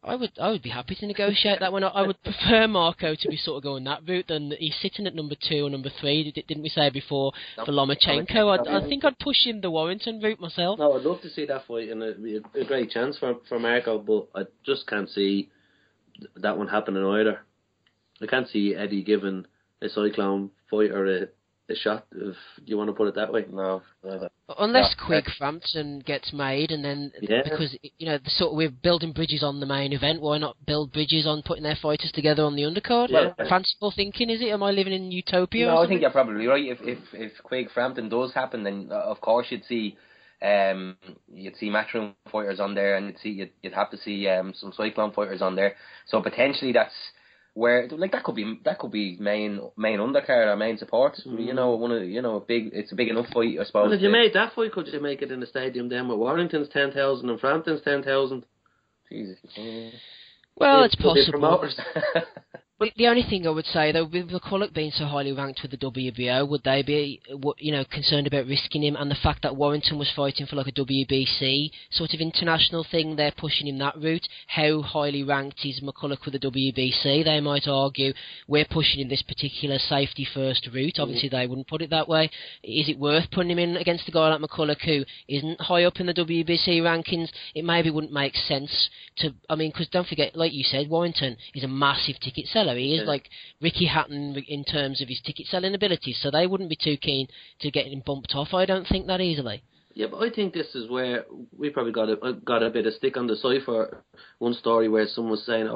I would be happy to negotiate that one. I would prefer Marco to be sort of going that route than he's sitting at number 2 or number 3. Didn't we say before for Lomachenko? I think I'd push him the Warrington route myself. No, I'd love to see that fight, and it'd be a great chance for Marco, but I just can't see that one happening either. I can't see Eddie giving a Cyclone fighter a shot, if you want to put it that way. No. Unless Quigg Frampton gets made, and then because we're building bridges on the main event, why not build bridges on putting their fighters together on the undercard? Yeah. Fanciful thinking, is it? Am I living in utopia? No, I think you're probably right. If Quigg Frampton does happen, then of course you'd see matchroom fighters on there, and you'd have to see some Cyclone fighters on there. So potentially that's where that could be main undercard or main support. It's a big enough fight, I suppose. Well, if you made that fight, could you make it in the stadium then with Warrington's 10,000 and Frampton's 10,000? Jesus. Well, it's possible. The only thing I would say, though, with McCullough being so highly ranked with the WBO, would they be, concerned about risking him? And the fact that Warrington was fighting for like a WBC sort of international thing, they're pushing him that route. How highly ranked is McCullough with the WBC? They might argue we're pushing him this particular safety first route. Obviously, they wouldn't put it that way. Is it worth putting him in against a guy like McCullough who isn't high up in the WBC rankings? It maybe wouldn't make sense to. I mean, because don't forget, like you said, Warrington is a massive ticket seller. He is like Ricky Hatton in terms of his ticket selling abilities, so they wouldn't be too keen to get him bumped off, I don't think, that easily. Yeah, but I think this is where we probably got a bit of stick on the side for one story where someone was saying,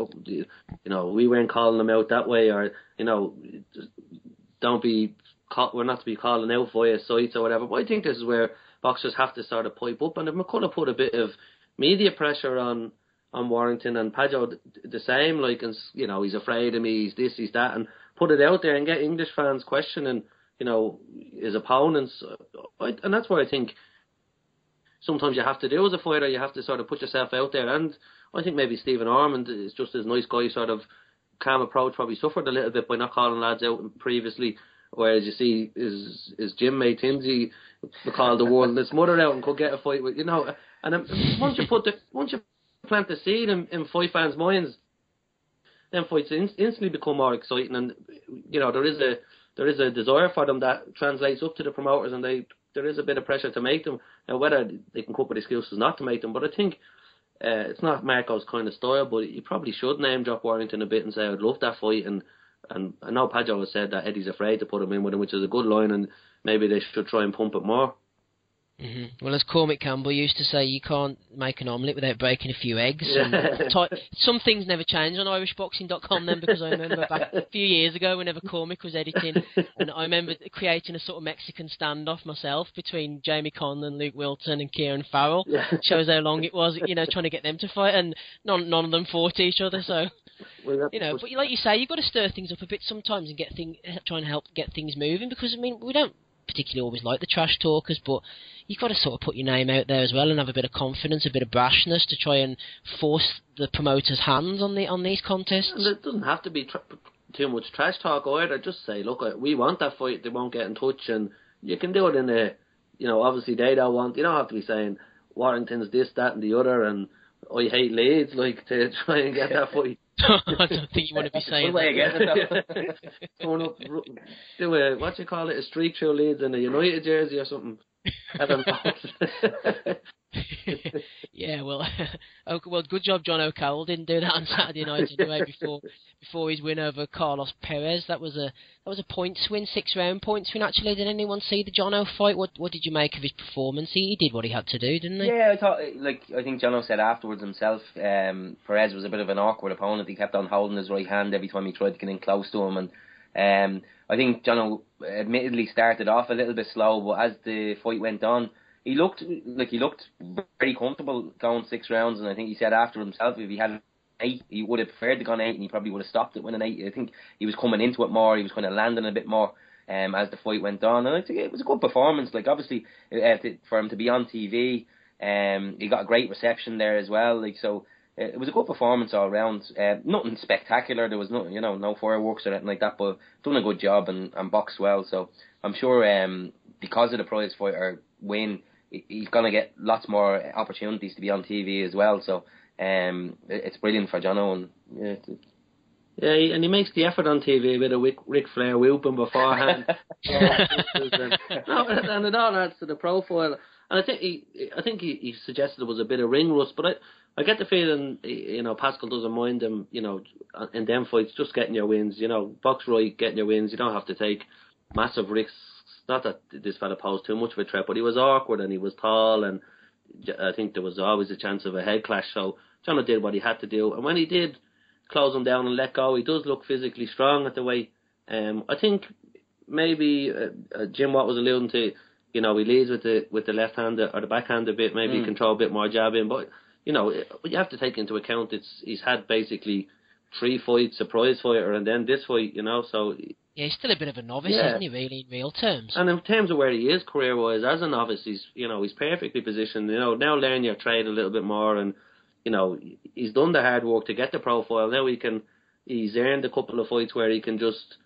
we weren't calling them out that way, or, we're not to be calling out via sites or whatever. But I think this is where boxers have to sort of pipe up, and if McCullough put a bit of media pressure on Warrington, and Pajo the same, like, and, he's afraid of me, he's this, he's that, and put it out there and get English fans questioning, his opponents. And that's what I think sometimes you have to do as a fighter. You have to sort of put yourself out there, and I think maybe Stephen Ormond is just as nice guy, sort of calm approach, probably suffered a little bit by not calling lads out previously, whereas you see his gym mate Timsy called the world and his mother out and could get a fight with, and once you plant the seed in fight fans' minds, then fights instantly become more exciting, and there is a desire for them that translates up to the promoters, and there is a bit of pressure to make them. Now, whether they can come up with excuses not to make them, but I think it's not Marco's kind of style, but you probably should name drop Warrington a bit and say, I'd love that fight, and I know Pajo has said that Eddie's afraid to put him in with him, which is a good line, and maybe they should try and pump it more. Mm-hmm. Well, as Cormac Campbell used to say, you can't make an omelette without breaking a few eggs. And some things never change on irishboxing.com then, because I remember back a few years ago whenever Cormac was editing, and I remember creating a sort of Mexican standoff myself between Jamie Conlon, Luke Wilton and Kieran Farrell. Shows how long it was, trying to get them to fight, and none of them fought each other, so... Well, but like you say, you've got to stir things up a bit sometimes and try and help get things moving, because, I mean, we don't particularly always like the trash talkers, but you've got to sort of put your name out there as well and have a bit of confidence, a bit of brashness to try and force the promoters' hands on these contests. And it doesn't have to be too much trash talk either. Just say, look, we want that fight, they won't get in touch, and you can do it in a, obviously they don't want, you don't have to be saying Warrington's this, that and the other, and I hate Leeds, like, to try and get that fight. I don't think you want to be saying that. Do a streak through Leeds in a United jersey or something. Yeah, well, good job Jono Carroll didn't do that on Saturday night anyway before his win over Carlos Perez. That was a points win, 6-round points win actually. Did anyone see the Jono fight? What did you make of his performance? He did what he had to do, didn't he? Yeah, I think Jono said afterwards himself, Perez was a bit of an awkward opponent. He kept on holding his right hand every time he tried to get in close to him, and I think Jono admittedly started off a little bit slow, but as the fight went on, he looked very comfortable going 6 rounds, and I think he said after himself, if he had 8, he would have preferred to go 8, and he probably would have stopped it when an 8. I think he was coming into it more, he was kind of landing a bit more as the fight went on, and I think it was a good performance. Like, obviously, for him to be on TV, he got a great reception there as well. Like, so it was a good performance all round. Nothing spectacular. There was no fireworks or anything like that, but done a good job and boxed well. So I'm sure because of the prize fighter win, he's going to get lots more opportunities to be on TV as well. So it's brilliant for Jono. And he makes the effort on TV with a Ric Flair whooping beforehand. And it all adds to the profile. And I think he suggested there was a bit of ring rust, but I get the feeling, Pascal doesn't mind him, in them fights, just getting your wins, box right, getting your wins. You don't have to take massive risks. Not that this fella posed too much of a threat, but he was awkward and he was tall, and I think there was always a chance of a head clash. So Jono did what he had to do, and when he did close him down and let go, he does look physically strong at the way. I think maybe Jim Watt was alluding to, he leads with the left hand or the backhand a bit. Maybe he can throw a bit more jab in, but you have to take into account he's had basically 3 fights, a prize fighter, and then this fight. So. Yeah, he's still a bit of a novice, isn't he, really, in real terms? And in terms of where he is career-wise, as a novice, he's perfectly positioned. Now learn your trade a little bit more, and, he's done the hard work to get the profile. Now he can he's earned a couple of fights where he can just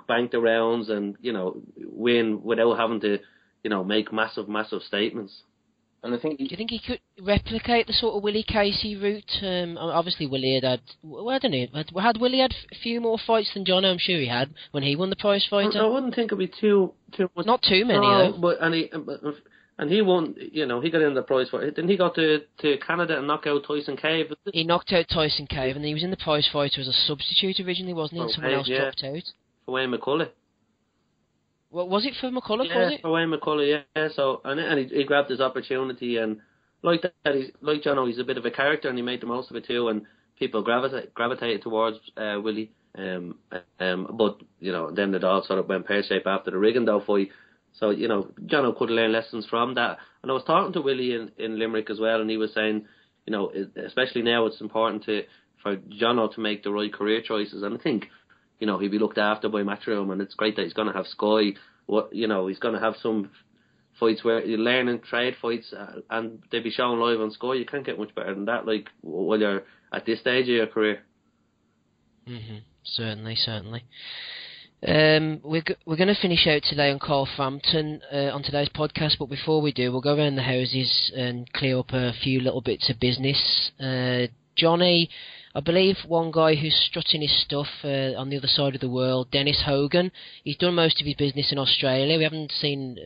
bank the rounds and, you know, win without having to, you know, make massive statements. And I think do you think he could replicate the sort of Willie Casey route? Obviously, Willie had well, I don't know. Had Willie had a few more fights than Jono? I'm sure he had when he won the prize fighter. I wouldn't think it'd be too much. Not too many, no, though. But he won. You know, he got in the prize fight. Didn't he go to Canada and knock out Tyson Cave? He knocked out Tyson Cave, and he was in the prize fighter as a substitute originally, wasn't he? And someone else dropped out. For Wayne McCullough. What was it for McCullough? Yeah, was it? for Wayne McCullough. Yeah. So and he grabbed his opportunity, and like that, he's like Jono. He's a bit of a character, and he made the most of it too. And people gravitated towards Willie. But you know, then it all sort of went pear-shaped after the Rigondeaux fight. So you know, Jono could learn lessons from that. And I was talking to Willie in Limerick as well, and he was saying, you know, especially now it's important for Jono to make the right career choices. And I think, you know, he'll be looked after by Matchroom, and it's great that he's going to have Sky. You know, he's going to have some fights where you learn and trade fights, and they'll be shown live on Sky. You can't get much better than that, like, while you're at this stage of your career. Certainly. We're going to finish out today on Carl Frampton on today's podcast, but before we do, we'll go around the houses and clear up a few little bits of business. Jonny, I believe one guy who's strutting his stuff on the other side of the world, Dennis Hogan, he's done most of his business in Australia. We haven't seen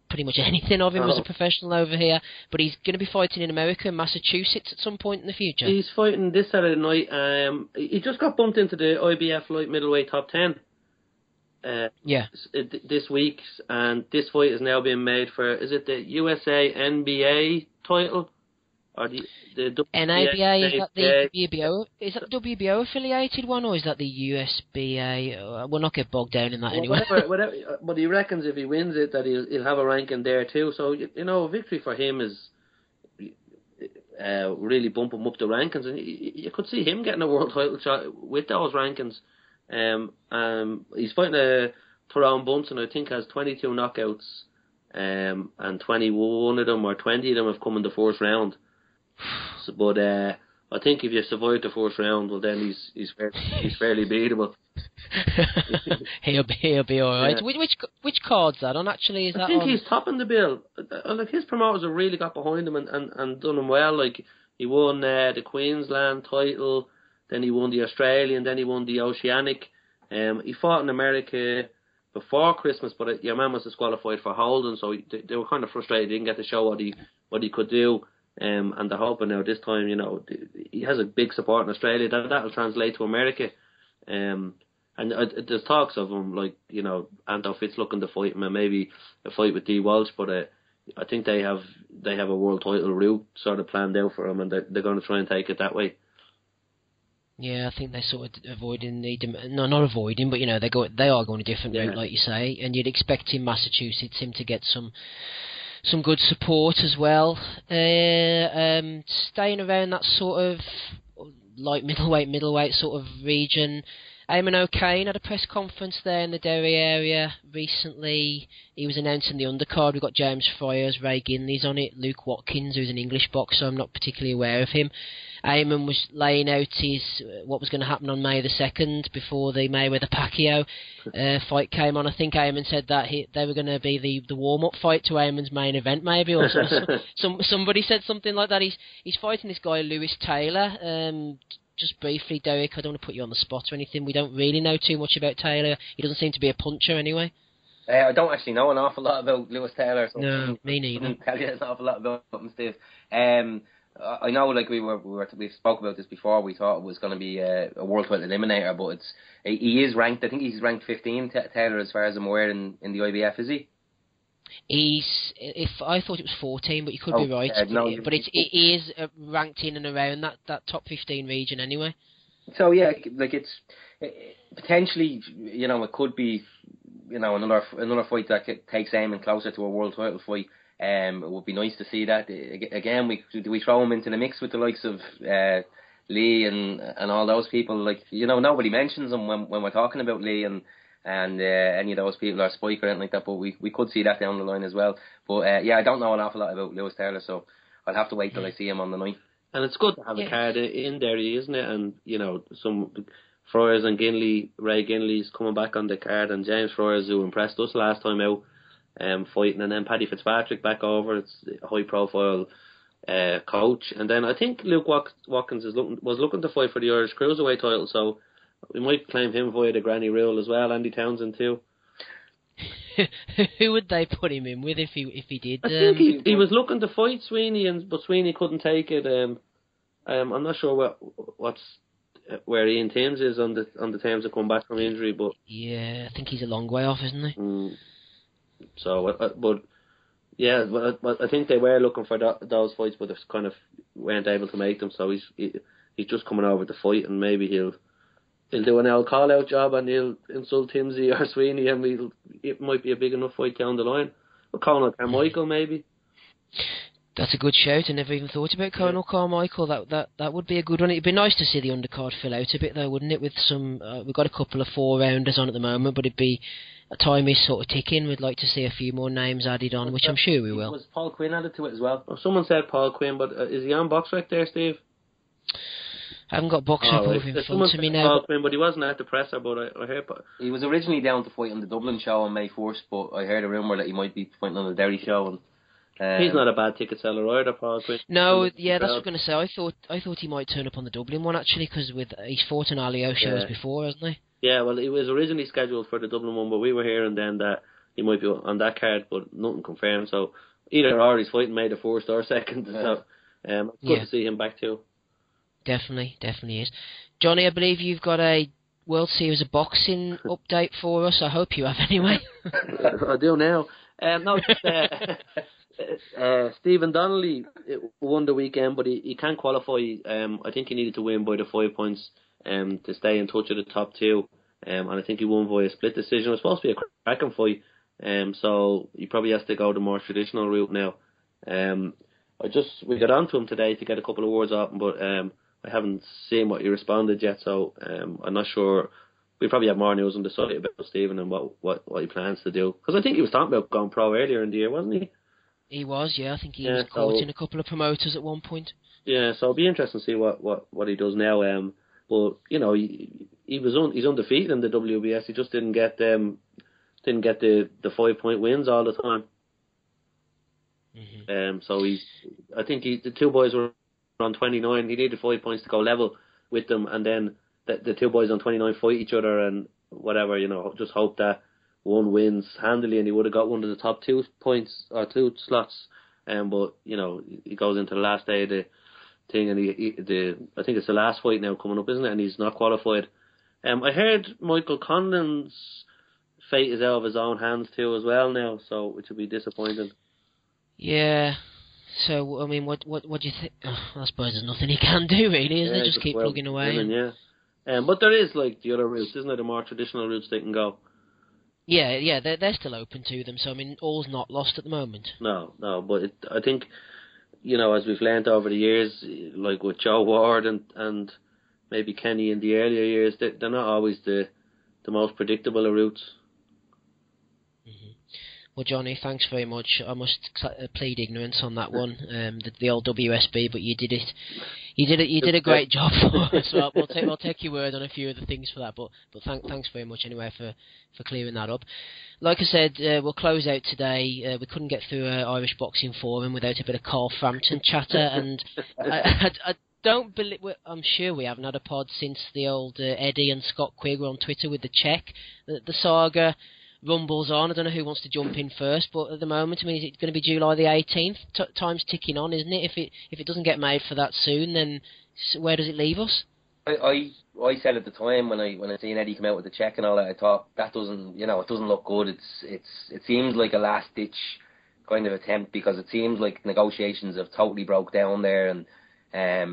pretty much anything of him as a professional over here, but he's going to be fighting in America and Massachusetts at some point in the future. He's fighting this Saturday night. He just got bumped into the IBF light middleweight top 10 this week, and this fight is now being made for, is it the USA NBA title? Or the NABA, is that the WBO? Is that the WBO affiliated one, or is that the USBA? We'll not get bogged down in that anyway. Whatever, but he reckons if he wins it, that he'll have a ranking there too. So you know, a victory for him is really bump him up the rankings, and you could see him getting a world title shot with those rankings. He's fighting a Tyrone Bunsen, I think, has 22 knockouts, and 21 of them or 20 of them have come in the first round. So, but I think if you survive the first round, well, then he's fairly beatable. he'll be all right. Yeah. Which card's that on? Actually, is that? I think he's topping the bill. Like, his promoters have really got behind him and done him well. Like, he won the Queensland title, then he won the Australian, then he won the Oceanic. He fought in America before Christmas, but your man was disqualified for holding, so they were kind of frustrated. He didn't get to show what he could do. And they're hoping now this time, you know, he has a big support in Australia. That'll translate to America. And there's talks of him, like, you know, Anto Fitz looking to fight him, and maybe a fight with D Walsh. But I think they have a world title route sort of planned out for him, and they're going to try and take it that way. Yeah, I think they're sort of avoiding not avoiding, but you know, they are going a different route, like you say, and you'd expect in Massachusetts him to get some good support as well. Staying around that sort of light middleweight sort of region, Eamonn O'Kane had a press conference there in the Derry area recently. He was announcing the undercard. We've got James Fryers, Ray Ginley's on it, Luke Watkins, who's an English boxer. I'm not particularly aware of him. Eamonn was laying out what was going to happen on May the 2nd before the Mayweather-Pacquiao fight came on. I think Eamonn said that they were going to be the warm-up fight to Eamonn's main event, maybe, or somebody said something like that. He's fighting this guy, Lewis Taylor. Just briefly, Derek, I don't want to put you on the spot or anything. We don't really know too much about Taylor. He doesn't seem to be a puncher anyway. I don't actually know an awful lot about Lewis Taylor. So no, me neither. I can tell you an awful lot about him, Steve. I know, like we spoke about this before. We thought it was going to be a world title eliminator, but he is ranked. I think he's ranked 15, Taylor, as far as I'm aware, in the IBF. Is he? I thought it was 14, but you could be right. No, but it is ranked in and around that top 15 region anyway. So yeah, like it's potentially, you know, it could be, you know, another fight that takes Eamon closer to a world title fight. It would be nice to see that again. We throw him into the mix with the likes of Lee and all those people. Like, you know, nobody mentions him when we're talking about Lee and any of those people, or Spike or anything like that, but we could see that down the line as well. But yeah, I don't know an awful lot about Lewis Taylor, so I'll have to wait till I see him on the night. And it's good to have a card in Derry, isn't it? And, you know, Fryers and Ray Ginley's coming back on the card, and James Fryers, who impressed us last time out, fighting, and then Paddy Fitzpatrick back over. It's a high profile coach, and then I think Luke Watkins was looking to fight for the Irish Cruiserweight title, so we might claim him via the granny rule as well. Andy Townsend too. Who would they put him in with if he did? I think he was looking to fight Sweeney, but Sweeney couldn't take it. I'm not sure where Ian Timms is on the terms of coming back from injury, but yeah, I think he's a long way off, isn't he? So, but I think they were looking for those fights, but they kind of weren't able to make them. So he's just coming over to fight, and maybe he'll do an old call-out job, and he'll insult Timsy or Sweeney, and it might be a big enough fight down the line. Or Conor Carmichael, maybe. That's a good shout. I never even thought about Conor Carmichael. That would be a good one. It'd be nice to see the undercard fill out a bit, though, wouldn't it? With some, we've got a couple of 4-rounders on at the moment, but it'd be a time is sort of ticking. We'd like to see a few more names added on, which I'm sure we will. Was Paul Quinn added to it as well? Oh, someone said Paul Quinn, but is he on BoxRec there, Steve? I haven't got BoxRec up in front of me now. Paul Quinn, but he wasn't at the presser, but I heard... He was originally down to fight on the Dublin show on May 1st, but I heard a rumour that he might be fighting on the Derry show. And he's not a bad ticket seller either, Paul Quinn. No, yeah, that's what I was going to say. I thought he might turn up on the Dublin one, actually, because he's fought on Alio shows before, hasn't he? Yeah, well, he was originally scheduled for the Dublin one, but we were hearing then that he might be on that card, but nothing confirmed. So either or he's fighting May the 1st or 2nd. So it's good to see him back too. Definitely is. Johnny, I believe you've got a World Series of Boxing update for us. I hope you have anyway. I do now. No, Stephen Donnelly won the weekend, but he can't qualify. I think he needed to win by the 5 points to stay in touch with the top two. And I think he won via split decision. It was supposed to be a cracking fight. So he probably has to go the more traditional route now. We got on to him today to get a couple of words off him, but I haven't seen what he responded yet, so I'm not sure. We probably have more news on the site about Stephen and what he plans to do. Because I think he was talking about going pro earlier in the year, wasn't he? He was, yeah. I think he was courting a couple of promoters at one point. Yeah, so it'll be interesting to see what he does now. But you know, he's undefeated in the WBS. He just didn't get the 5 point wins all the time. Mm-hmm. So I think the two boys were on 29. He needed 5 points to go level with them, and then the two boys on 29 fight each other and whatever. You know, just hope that one wins handily, and he would have got one of the top 2 points or 2 slots. But you know, he goes into the last day of the thing, and I think it's the last fight now coming up, isn't it? And he's not qualified. I heard Michael Conlon's fate is out of his own hands too as well now, so which will be disappointing. Yeah. So I mean, what do you think? I suppose there's nothing he can do really, isn't it? Just keep plugging away. But there is like the other routes, isn't there? The more traditional routes they can go. Yeah, they're still open to them. So I mean, all's not lost at the moment. No, but I think, you know, as we've learned over the years, like with Joe Ward and maybe Kenny in the earlier years, they're not always the most predictable of routes. Mm-hmm. Well, Johnny, thanks very much. I must plead ignorance on that one, the old WSB, but you did it. You did a great job for us. So I'll take your word on a few of the things for that. But thanks very much anyway for clearing that up. Like I said, we'll close out today. We couldn't get through Irish Boxing Forum without a bit of Carl Frampton chatter, and I don't believe. I'm sure we haven't had a pod since the old Eddie and Scott Quigg were on Twitter with the cheque. The saga rumbles on. I don't know who wants to jump in first, but at the moment, I mean, is it going to be July the 18th? Time's ticking on, isn't it? If it doesn't get made for that soon, then where does it leave us? I said at the time when I seen Eddie come out with the cheque and all that, I thought that doesn't look good. It seems like a last ditch kind of attempt, because it seems like negotiations have totally broke down there, and it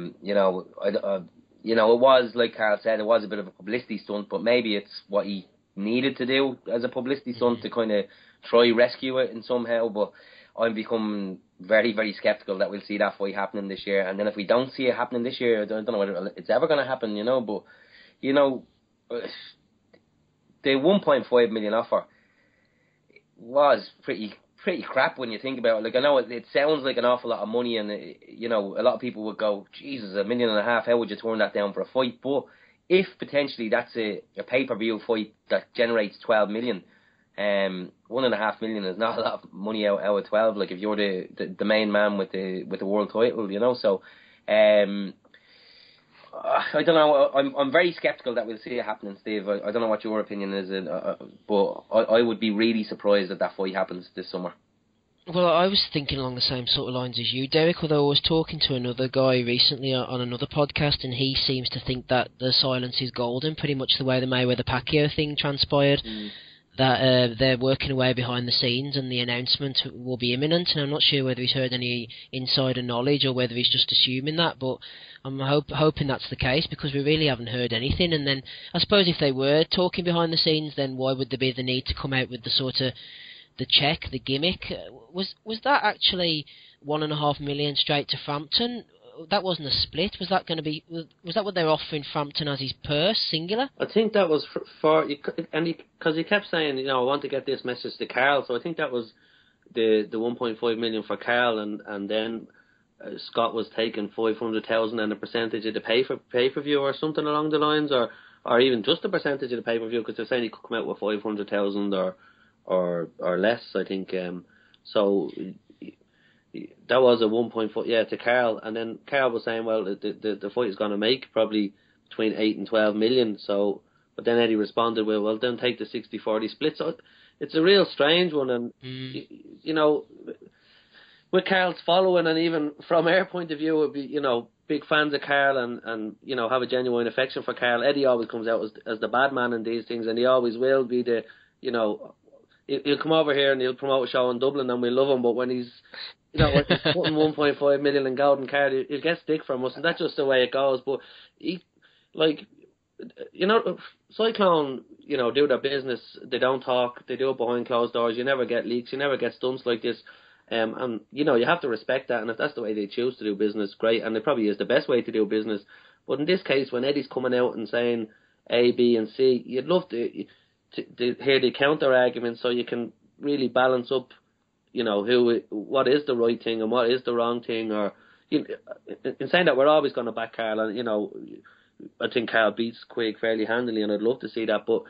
was, like Carl said, it was a bit of a publicity stunt, but maybe it's what he needed to do as a publicity stunt to kind of try rescue it in somehow. But I'm becoming very, very sceptical that we'll see that fight happening this year. And then if we don't see it happening this year, I don't know whether it's ever going to happen, you know. But the 1.5 million offer was pretty crap when you think about it. Like, I know it sounds like an awful lot of money, and a lot of people would go, Jesus, $1.5 million, how would you turn that down for a fight? But if potentially that's a pay-per-view fight that generates 12 million, 1.5 million is not a lot of money out of 12. Like if you're the main man with the world title, you know. So I don't know. I'm very sceptical that we'll see it happening, Steve. I don't know what your opinion is, but I would be really surprised that fight happens this summer. Well, I was thinking along the same sort of lines as you, Derek, although I was talking to another guy recently on another podcast, and he seems to think that the silence is golden, pretty much the way the Mayweather-Pacquiao thing transpired, that they're working away behind the scenes and the announcement will be imminent, and I'm not sure whether he's heard any insider knowledge or whether he's just assuming that, but I'm hoping that's the case, because we really haven't heard anything. And then I suppose if they were talking behind the scenes, then why would there be the need to come out with the sort of the cheque, the gimmick? Was that actually 1.5 million straight to Frampton? That wasn't a split. Was that going to be? Was that what they were offering Frampton as his purse, singular? I think that was because he kept saying, you know, I want to get this message to Carroll. So I think that was the 1.5 million for Carroll, and then Scott was taking 500,000 and a percentage of the pay-per-view or something along the lines, or even just a percentage of the pay-per-view, because they're saying he could come out with 500,000 or less, I think. So that was a 1.4 to Carroll, and then Carroll was saying, well, the fight is going to make probably between 8 and 12 million. So, but then Eddie responded, well, then take the 60-40 split. So it's a real strange one, and you know, with Carroll's following, and even from our point of view, would be, you know, big fans of Carroll and you know, have a genuine affection for Carroll. Eddie always comes out as the bad man in these things, and he always will be the, you know, he'll come over here and he'll promote a show in Dublin and we love him, but when he's, you know, when he's putting 1.5 million in golden card, he'll get stick from us, and that's just the way it goes. But he, like, you know, Cyclone, you know, do their business. They don't talk. They do it behind closed doors. You never get leaks. You never get stunts like this. And, you know, you have to respect that. And if that's the way they choose to do business, great. And it probably is the best way to do business. But in this case, when Eddie's coming out and saying A, B, and C, you'd love to hear the counter argument, so you can really balance up, you know, what is the right thing and what is the wrong thing. Or, you know, in saying that, we're always going to back Carroll, and, you know, I think Carroll beats Quigg fairly handily, and I'd love to see that. But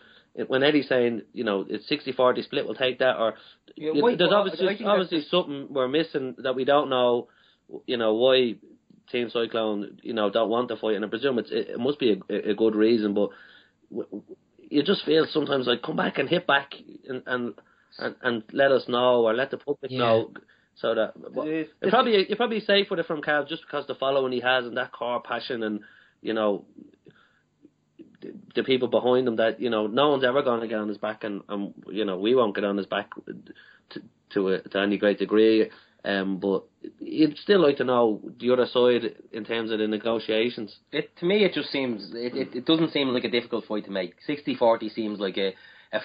when Eddie's saying, you know, it's 60-40 split, we'll take that, or there's obviously something we're missing that we don't know, you know, why Team Cyclone, you know, don't want to fight, and I presume it must be a good reason, but you just feel sometimes like, come back and hit back and let us know, or let the public know, so that you're probably safe with it from Carl, just because the following he has and that core passion, and, you know, the people behind him, that, you know, no one's ever going to get on his back, and you know, we won't get on his back to any great degree. But you'd still like to know the other side in terms of the negotiations. To me, it just seems, it doesn't seem like a difficult fight to make. 60-40 seems like a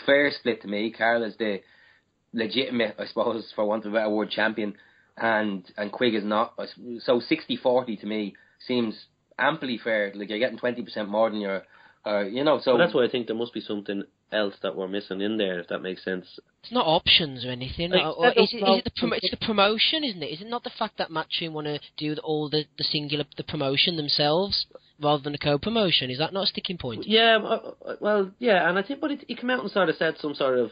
fair split to me. Carroll is the legitimate, I suppose, for want of a better word, champion, and Quigg is not. So 60-40 to me seems amply fair. Like, you're getting 20% more than your, you know. So that's why I think there must be something else that we're missing in there, if that makes sense. It's not options or anything. Or it's the promotion, isn't it? Is it not the fact that Matchroom want to do all the promotion themselves rather than a co-promotion? Is that not a sticking point? Yeah, well, yeah, and I think, but he came out and sort of said some sort of,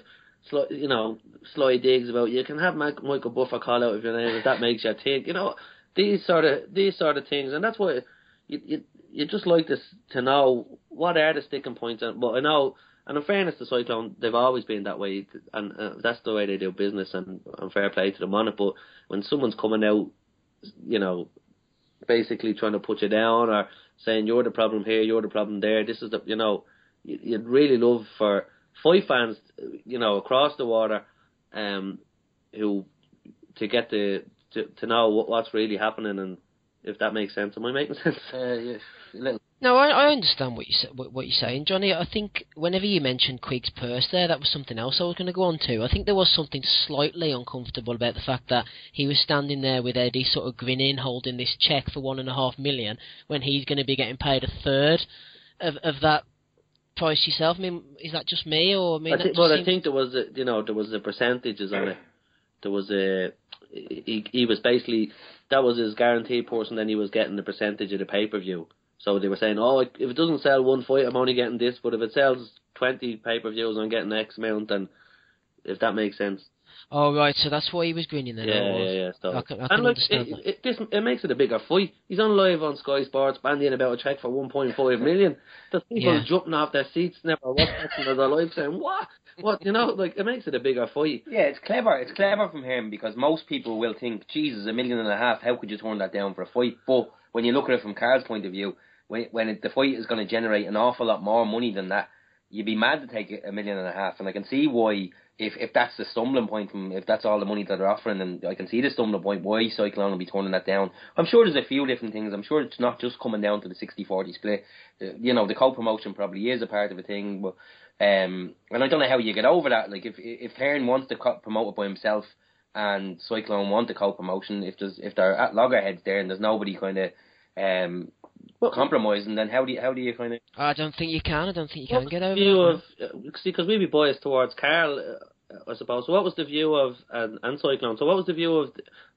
you know, sly digs about, you can have Michael Buffer call out if your name, if that makes you think, you know, these sort of things, and that's why you just like this to know what are the sticking points. But I know, and in fairness to Cyclone, they've always been that way, and that's the way they do business, and fair play to them on it. But when someone's coming out, you know, basically trying to put you down, or saying you're the problem here, you're the problem there, this is the, you know, you'd really love for fight fans, you know, across the water, who to get to know what's really happening, and if that makes sense. Am I making sense? Yeah. No, I understand what you're saying, Johnny. I think whenever you mentioned Quigg's purse there, that was something else I was going to go on to. I think there was something slightly uncomfortable about the fact that he was standing there with Eddie sort of grinning, holding this cheque for 1.5 million, when he's going to be getting paid a third of that price yourself. I mean, is that just me, or I think there was the percentages on it. There was he was basically, that was his guaranteed portion, then he was getting the percentage of the pay-per-view. So they were saying, if it doesn't sell one fight, I'm only getting this, but if it sells 20 pay-per-views, I'm getting X amount, and if that makes sense. Oh, right, so that's why he was grinning then. Yeah. So, I can understand that. It makes it a bigger fight. He's on live on Sky Sports, bandying about a cheque for 1.5 million. There's people jumping off their seats, never watching their live, saying, what? It makes it a bigger fight. Yeah, it's clever. It's clever from him, because most people will think, Jesus, $1.5 million, how could you turn that down for a fight? But when you look at it from Carl's point of view, when the fight is going to generate an awful lot more money than that, you'd be mad to take $1.5 million, and I can see why. If that's the stumbling point, if that's all the money that they're offering, then I can see the stumbling point why Cyclone will be turning that down. I'm sure there's a few different things. I'm sure it's not just coming down to the 60-40 split. The co-promotion probably is a part of a thing, but and I don't know how you get over that. Like if Hearn wants to promote it by himself and Cyclone want the co-promotion, if they're at loggerheads there and there's nobody kind of compromising, then how do you kind of? I don't think you can get over it. See, because we'd be biased towards Carl, I suppose. So what was the view of and Cyclone? So what was the view of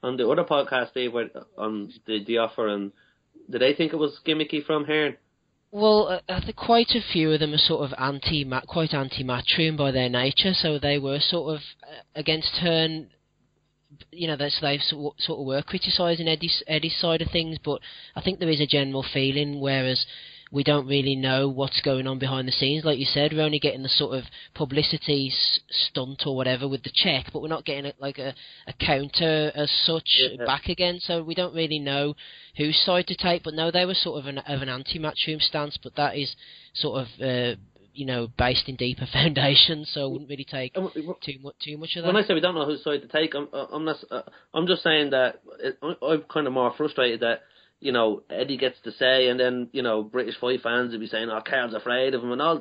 on the other podcast they were on the offer, and did they think it was gimmicky from Hearn? Well, I think quite a few of them are sort of quite anti-Matchroom by their nature, so they were sort of against Hearn. They sort of were criticising Eddie's side of things, but I think there is a general feeling, whereas we don't really know what's going on behind the scenes. Like you said, we're only getting the sort of publicity stunt or whatever with the cheque, but we're not getting a counter as such back again, so we don't really know whose side to take. But no, they were sort of an anti-Matchroom stance, but that is sort of based in deeper foundations, so I wouldn't really take too much of that. When I say we don't know whose side to take, I'm just saying that I'm kind of more frustrated that Eddie gets to say, and then British fight fans will be saying, "Oh, Carl's afraid of him," and all.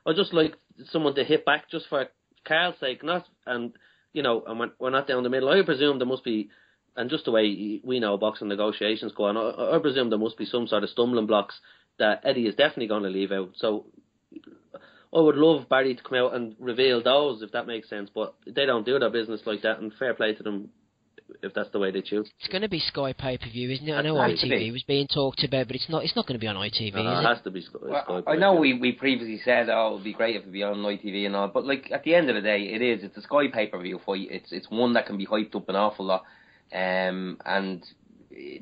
I just like someone to hit back just for Carl's sake, and we're not down the middle. I presume there must be, and just the way we know boxing negotiations go on, I presume there must be some sort of stumbling blocks that Eddie is definitely going to leave out. So I would love Barry to come out and reveal those, if that makes sense, but they don't do their business like that, and fair play to them if that's the way they choose. It's going to be Sky pay-per-view, isn't it? I know ITV was being talked about, but it's not going to be on ITV, no, is it? Has to be Sky. Well, I know we previously said, it would be great if it would be on ITV and all, but at the end of the day, it's a Sky pay-per-view fight. It's one that can be hyped up an awful lot, and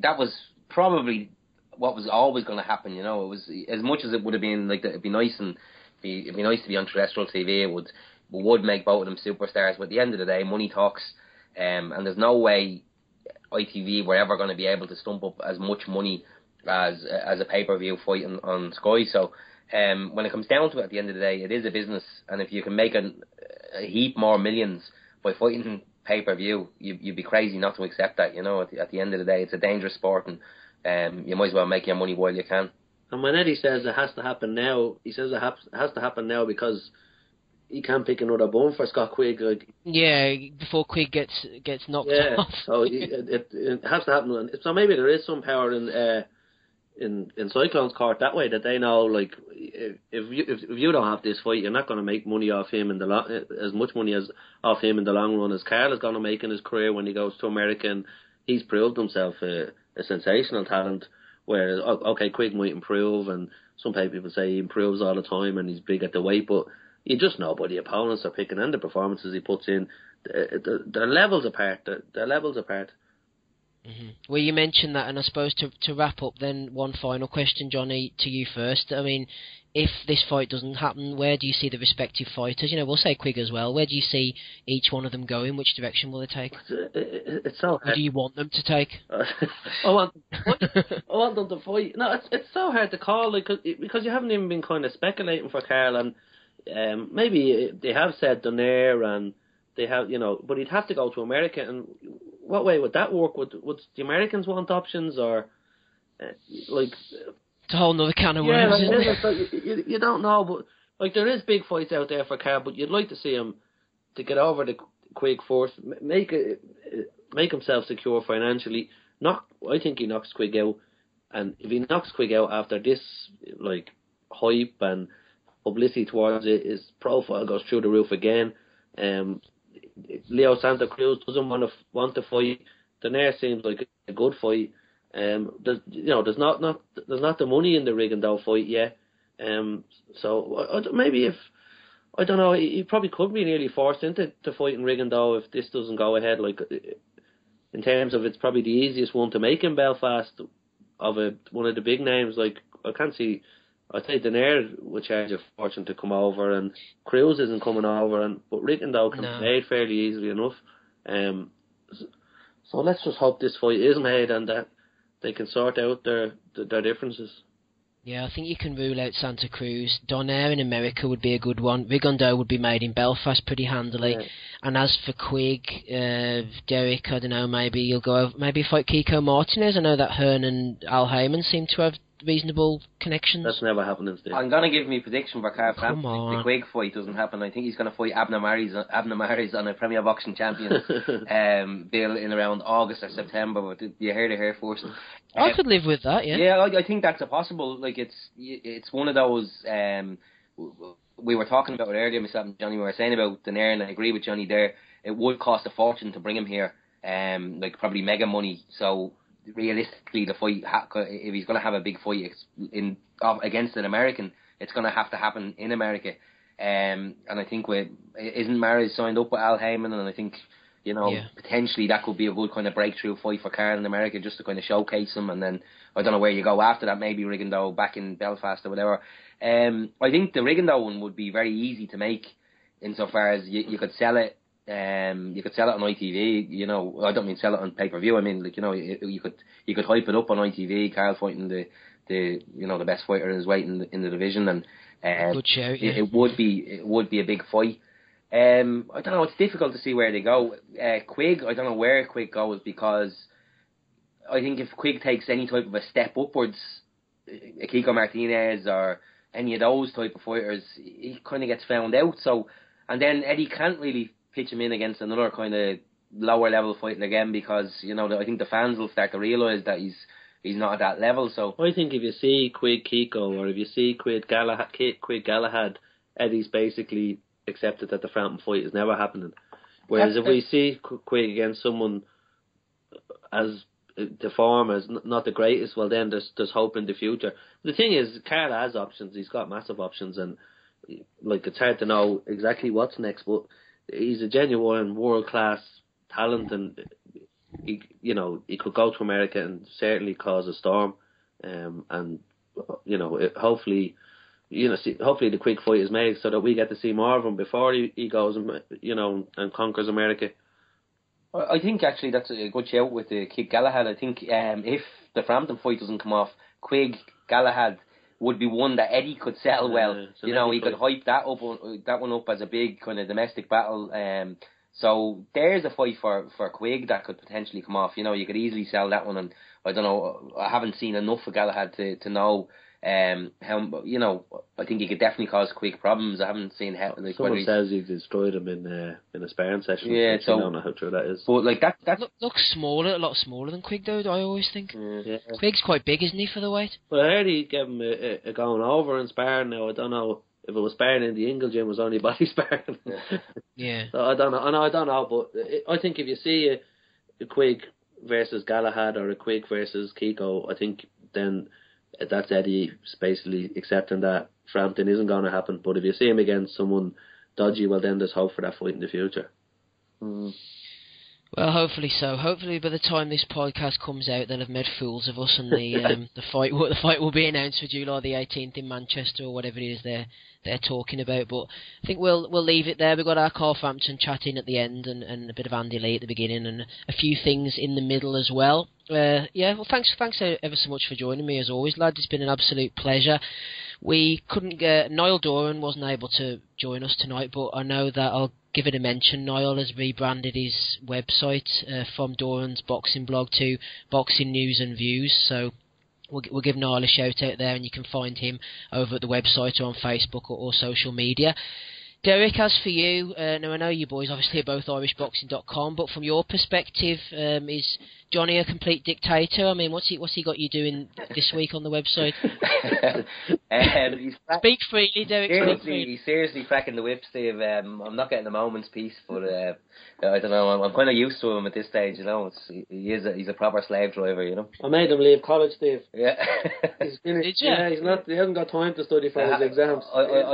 that was probably what was always going to happen. It was, as much as it would have been it'd be nice and it'd be nice to be on terrestrial TV. It would make both of them superstars. But at the end of the day, money talks, and there's no way ITV were ever going to be able to stump up as much money as a pay-per-view fight on Sky. So when it comes down to it, at the end of the day, it is a business, and if you can make a heap more millions by fighting pay-per-view, you'd be crazy not to accept that. At the end of the day, it's a dangerous sport, and you might as well make your money while you can. And when Eddie says it has to happen now, he says it has to happen now because he can't pick another bone for Scott Quigg. Before Quigg gets knocked off. So it has to happen. So maybe there is some power in Cyclone's court that way, that they know, if you don't have this fight, you're not going to make money off him as much money off him in the long run as Carl is going to make in his career when he goes to America, and he's proved himself a sensational talent. Where Quigg might improve, and some people say he improves all the time and he's big at the weight, but you just know by the opponents are picking and the performances he puts in. They're levels apart. They're levels apart. Mm-hmm. Well, you mentioned that, and I suppose to wrap up then, one final question, Jonny, to you first. I mean, if this fight doesn't happen, where do you see the respective fighters? We'll say Quigg as well. Where do you see each one of them going? Which direction will they take? It's so hard. What do you want them to take? I want them to fight. No, it's so hard to call, because you haven't even been kind of speculating for Carl, and maybe they have said Donaire, and they have, but he'd have to go to America, and what way would that work? Would the Americans want options, or It's a whole nother can of worms, isn't it? You don't know, but there is big fights out there for Carl, but you'd like to see him to get over the Quigg first, make himself secure financially. I think he knocks Quigg out, and if he knocks Quigg out after this hype and publicity towards it, his profile goes through the roof again. Leo Santa Cruz doesn't want to fight. Donaire seems like a good fight. There's not the money in the Rigondeaux fight yet. So maybe if I don't know, he probably could be nearly forced into fighting Rigondeaux if this doesn't go ahead. Like in terms of it's probably the easiest one to make in Belfast of one of the big names. Like I can't see. I'd say Denair would charge a fortune to come over, and Cruz isn't coming over, but Rigondeaux can be made fairly easily enough. So let's just hope this fight is made and that they can sort out their differences. Yeah, I think you can rule out Santa Cruz. Donaire in America would be a good one. Rigondeaux would be made in Belfast pretty handily. Yeah. And as for Quigg, Derek, I don't know, maybe you'll go maybe fight Kiko Martinez. I know that Hearn and Al Heyman seem to have reasonable connections. That's never happening, Steve. I'm going to give me a prediction for Carl Frampton. The Quigg fight doesn't happen. I think he's going to fight Abner Maris on a Premier Boxing Champions bill in around August or September. But you heard it here first. I could live with that, yeah. Yeah, I think that's a possible. Like it's one of those. We were talking about it earlier, myself and Johnny. We were saying about Denair, and I agree with Johnny there. It would cost a fortune to bring him here, like probably mega money. So realistically, the fight, if he's going to have a big fight against an American, it's going to have to happen in America. And I think isn't Maris signed up with Al Heyman, and I think potentially that could be a good kind of breakthrough fight for Carroll in America, just to kind of showcase him. And then I don't know where you go after that. Maybe Rigondeaux back in Belfast or whatever. I think the Rigondeaux one would be very easy to make, insofar as you could sell it. You could sell it on ITV. I don't mean sell it on pay-per-view. I mean, you could hype it up on ITV. Carroll fighting the best fighter in his weight in the division, and good shout, yeah. It would be a big fight. I don't know. It's difficult to see where they go. Quigg, I don't know where Quigg goes, because I think if Quigg takes any type of a step upwards, Kiko Martinez or any of those type of fighters, he kind of gets found out. So, and then Eddie can't really pitch him in against another kind of lower level fighting again, because I think the fans will start to realise that he's not at that level. So I think if you see Quigg Kiko, or if you see Quigg Galahad, Eddie's basically accepted that the Frampton fight is never happening. Whereas if we see Quigg against someone as the form as not the greatest, well then there's hope in the future. The thing is, Carl has options. He's got massive options, and it's hard to know exactly what's next, but he's a genuine world-class talent, and he could go to America and certainly cause a storm. Hopefully the Quigg fight is made so that we get to see more of him before he goes and conquers America. I think actually that's a good shout with the Quigg Galahad. I think if the Frampton fight doesn't come off, Quigg Galahad would be one that Eddie could sell well. He could hype that one up as a big kind of domestic battle. So there's a fight for Quigg that could potentially come off. You could easily sell that one, and I don't know. I haven't seen enough of Galahad to know how. I think he could definitely cause Quigg problems. I haven't seen how. Someone says he destroyed him in a sparring session. Yeah, so I don't know how true that is. But that looks smaller, a lot smaller than Quigg though. I always think. Yeah. Quigg's quite big, isn't he, for the weight? Well, I heard he gave him a going over in sparring. Now I don't know if it was sparring in the Ingle gym, was only body sparring. Yeah. So I don't know. But I think if you see a Quigg versus Galahad or a Quigg versus Kiko, I think then that's Eddie basically accepting that Frampton isn't going to happen. But if you see him against someone dodgy, well then there's hope for that fight in the future. Well, hopefully so. Hopefully by the time this podcast comes out, they'll have made fools of us, and the fight will be announced for July the 18th in Manchester, or whatever it is they're talking about. But I think we'll leave it there. We've got our Carl Frampton chat in at the end, and a bit of Andy Lee at the beginning, and a few things in the middle as well. Well, thanks ever so much for joining me as always, lads. It's been an absolute pleasure. We couldn't get Niall Doran wasn't able to join us tonight, but I know that I'll give it a mention. Niall has rebranded his website from Doran's boxing blog to Boxing News and Views, so we'll give Niall a shout out there, and you can find him over at the website or on Facebook or social media. Derek, as for you, now I know you boys obviously are both irishboxing.com, but from your perspective, is Jonny a complete dictator? I mean, what's he got you doing this week on the website? Speak freely, Derek. Speak freely. He's seriously cracking the whip, Steve. I'm not getting a moment's peace, but I don't know. I'm kind of used to him at this stage. You know, he's a proper slave driver. You know. I made him leave college, Steve. Yeah. He hasn't got time to study for his exams.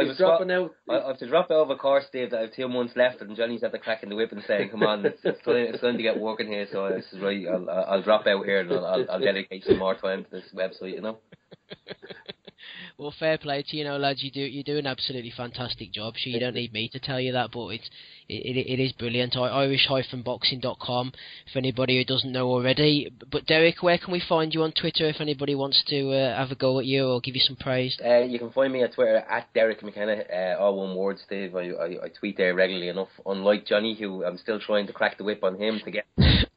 He's dropping out. I have to drop out of a course, Steve, that I have 2 months left, and Johnny's at the cracking the whip and saying, "Come on, it's time to get working here." So this is right. I'll drop out here and I'll dedicate some more time to this website. You know. Well, fair play to you, lads. You do an absolutely fantastic job. Sure, you don't need me to tell you that, but it is brilliant. Irish-boxing.com for anybody who doesn't know already. But Derek, where can we find you on Twitter if anybody wants to have a go at you or give you some praise? You can find me at Twitter at Derek McKenna, all one word, Steve. I tweet there regularly enough. Unlike Johnny, who I'm still trying to crack the whip on him to get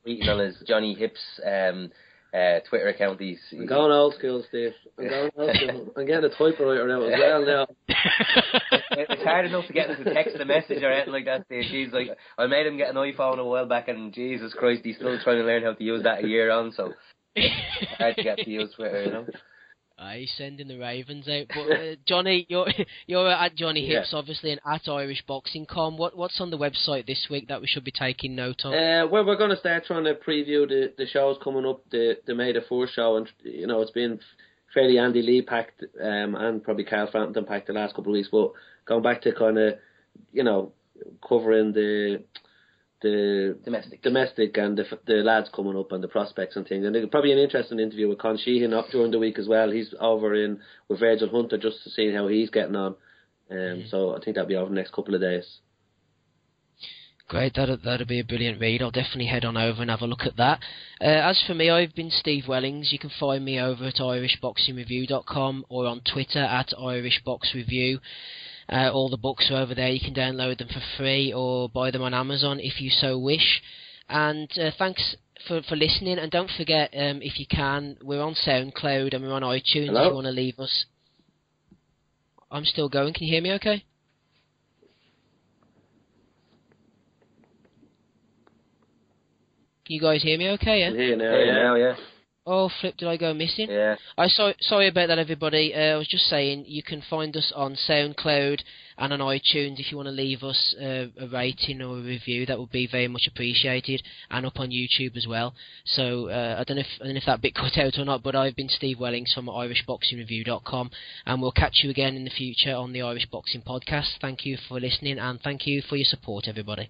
tweeting on his Johnny Hips Twitter account. I'm going old school, Steve. I'm getting a typewriter out as well now. It's hard enough to get him to text a message or anything like that, Steve. He's like, I made him get an iPhone a while back, and Jesus Christ, he's still trying to learn how to use that a year on, so it's hard to get to use Twitter, you know. He's sending the ravens out. But Jonny, you're at Johnny Hips, obviously, and at IrishBoxing.com. What's on the website this week that we should be taking note of? Well, we're going to start trying to preview the shows coming up. The May the 4th show, and it's been fairly Andy Lee packed, and probably Carl Frampton packed the last couple of weeks. But going back to kind of covering the domestic and the lads coming up and the prospects and things, and there's probably an interesting interview with Con Sheehan up during the week as well. He's over with Virgil Hunter just to see how he's getting on, so I think that'll be over the next couple of days. Great, that'll be a brilliant read. I'll definitely head on over and have a look at that. As for me, I've been Steve Wellings. You can find me over at irishboxingreview.com or on Twitter at irishboxreview. All the books are over there. You can download them for free or buy them on Amazon if you so wish. And thanks for listening. And don't forget, if you can, we're on SoundCloud and we're on iTunes. Hello? If you want to leave us. I'm still going. Can you hear me okay? Can you guys hear me okay, yeah? I'm here now, yeah. Oh, flip, did I go missing? Yeah. Sorry about that, everybody. I was just saying, you can find us on SoundCloud and on iTunes if you want to leave us a rating or a review. That would be very much appreciated, and up on YouTube as well. So I don't know if that bit cut out or not, but I've been Steve Wellings from IrishBoxingReview.com, and we'll catch you again in the future on the Irish Boxing Podcast. Thank you for listening, and thank you for your support, everybody.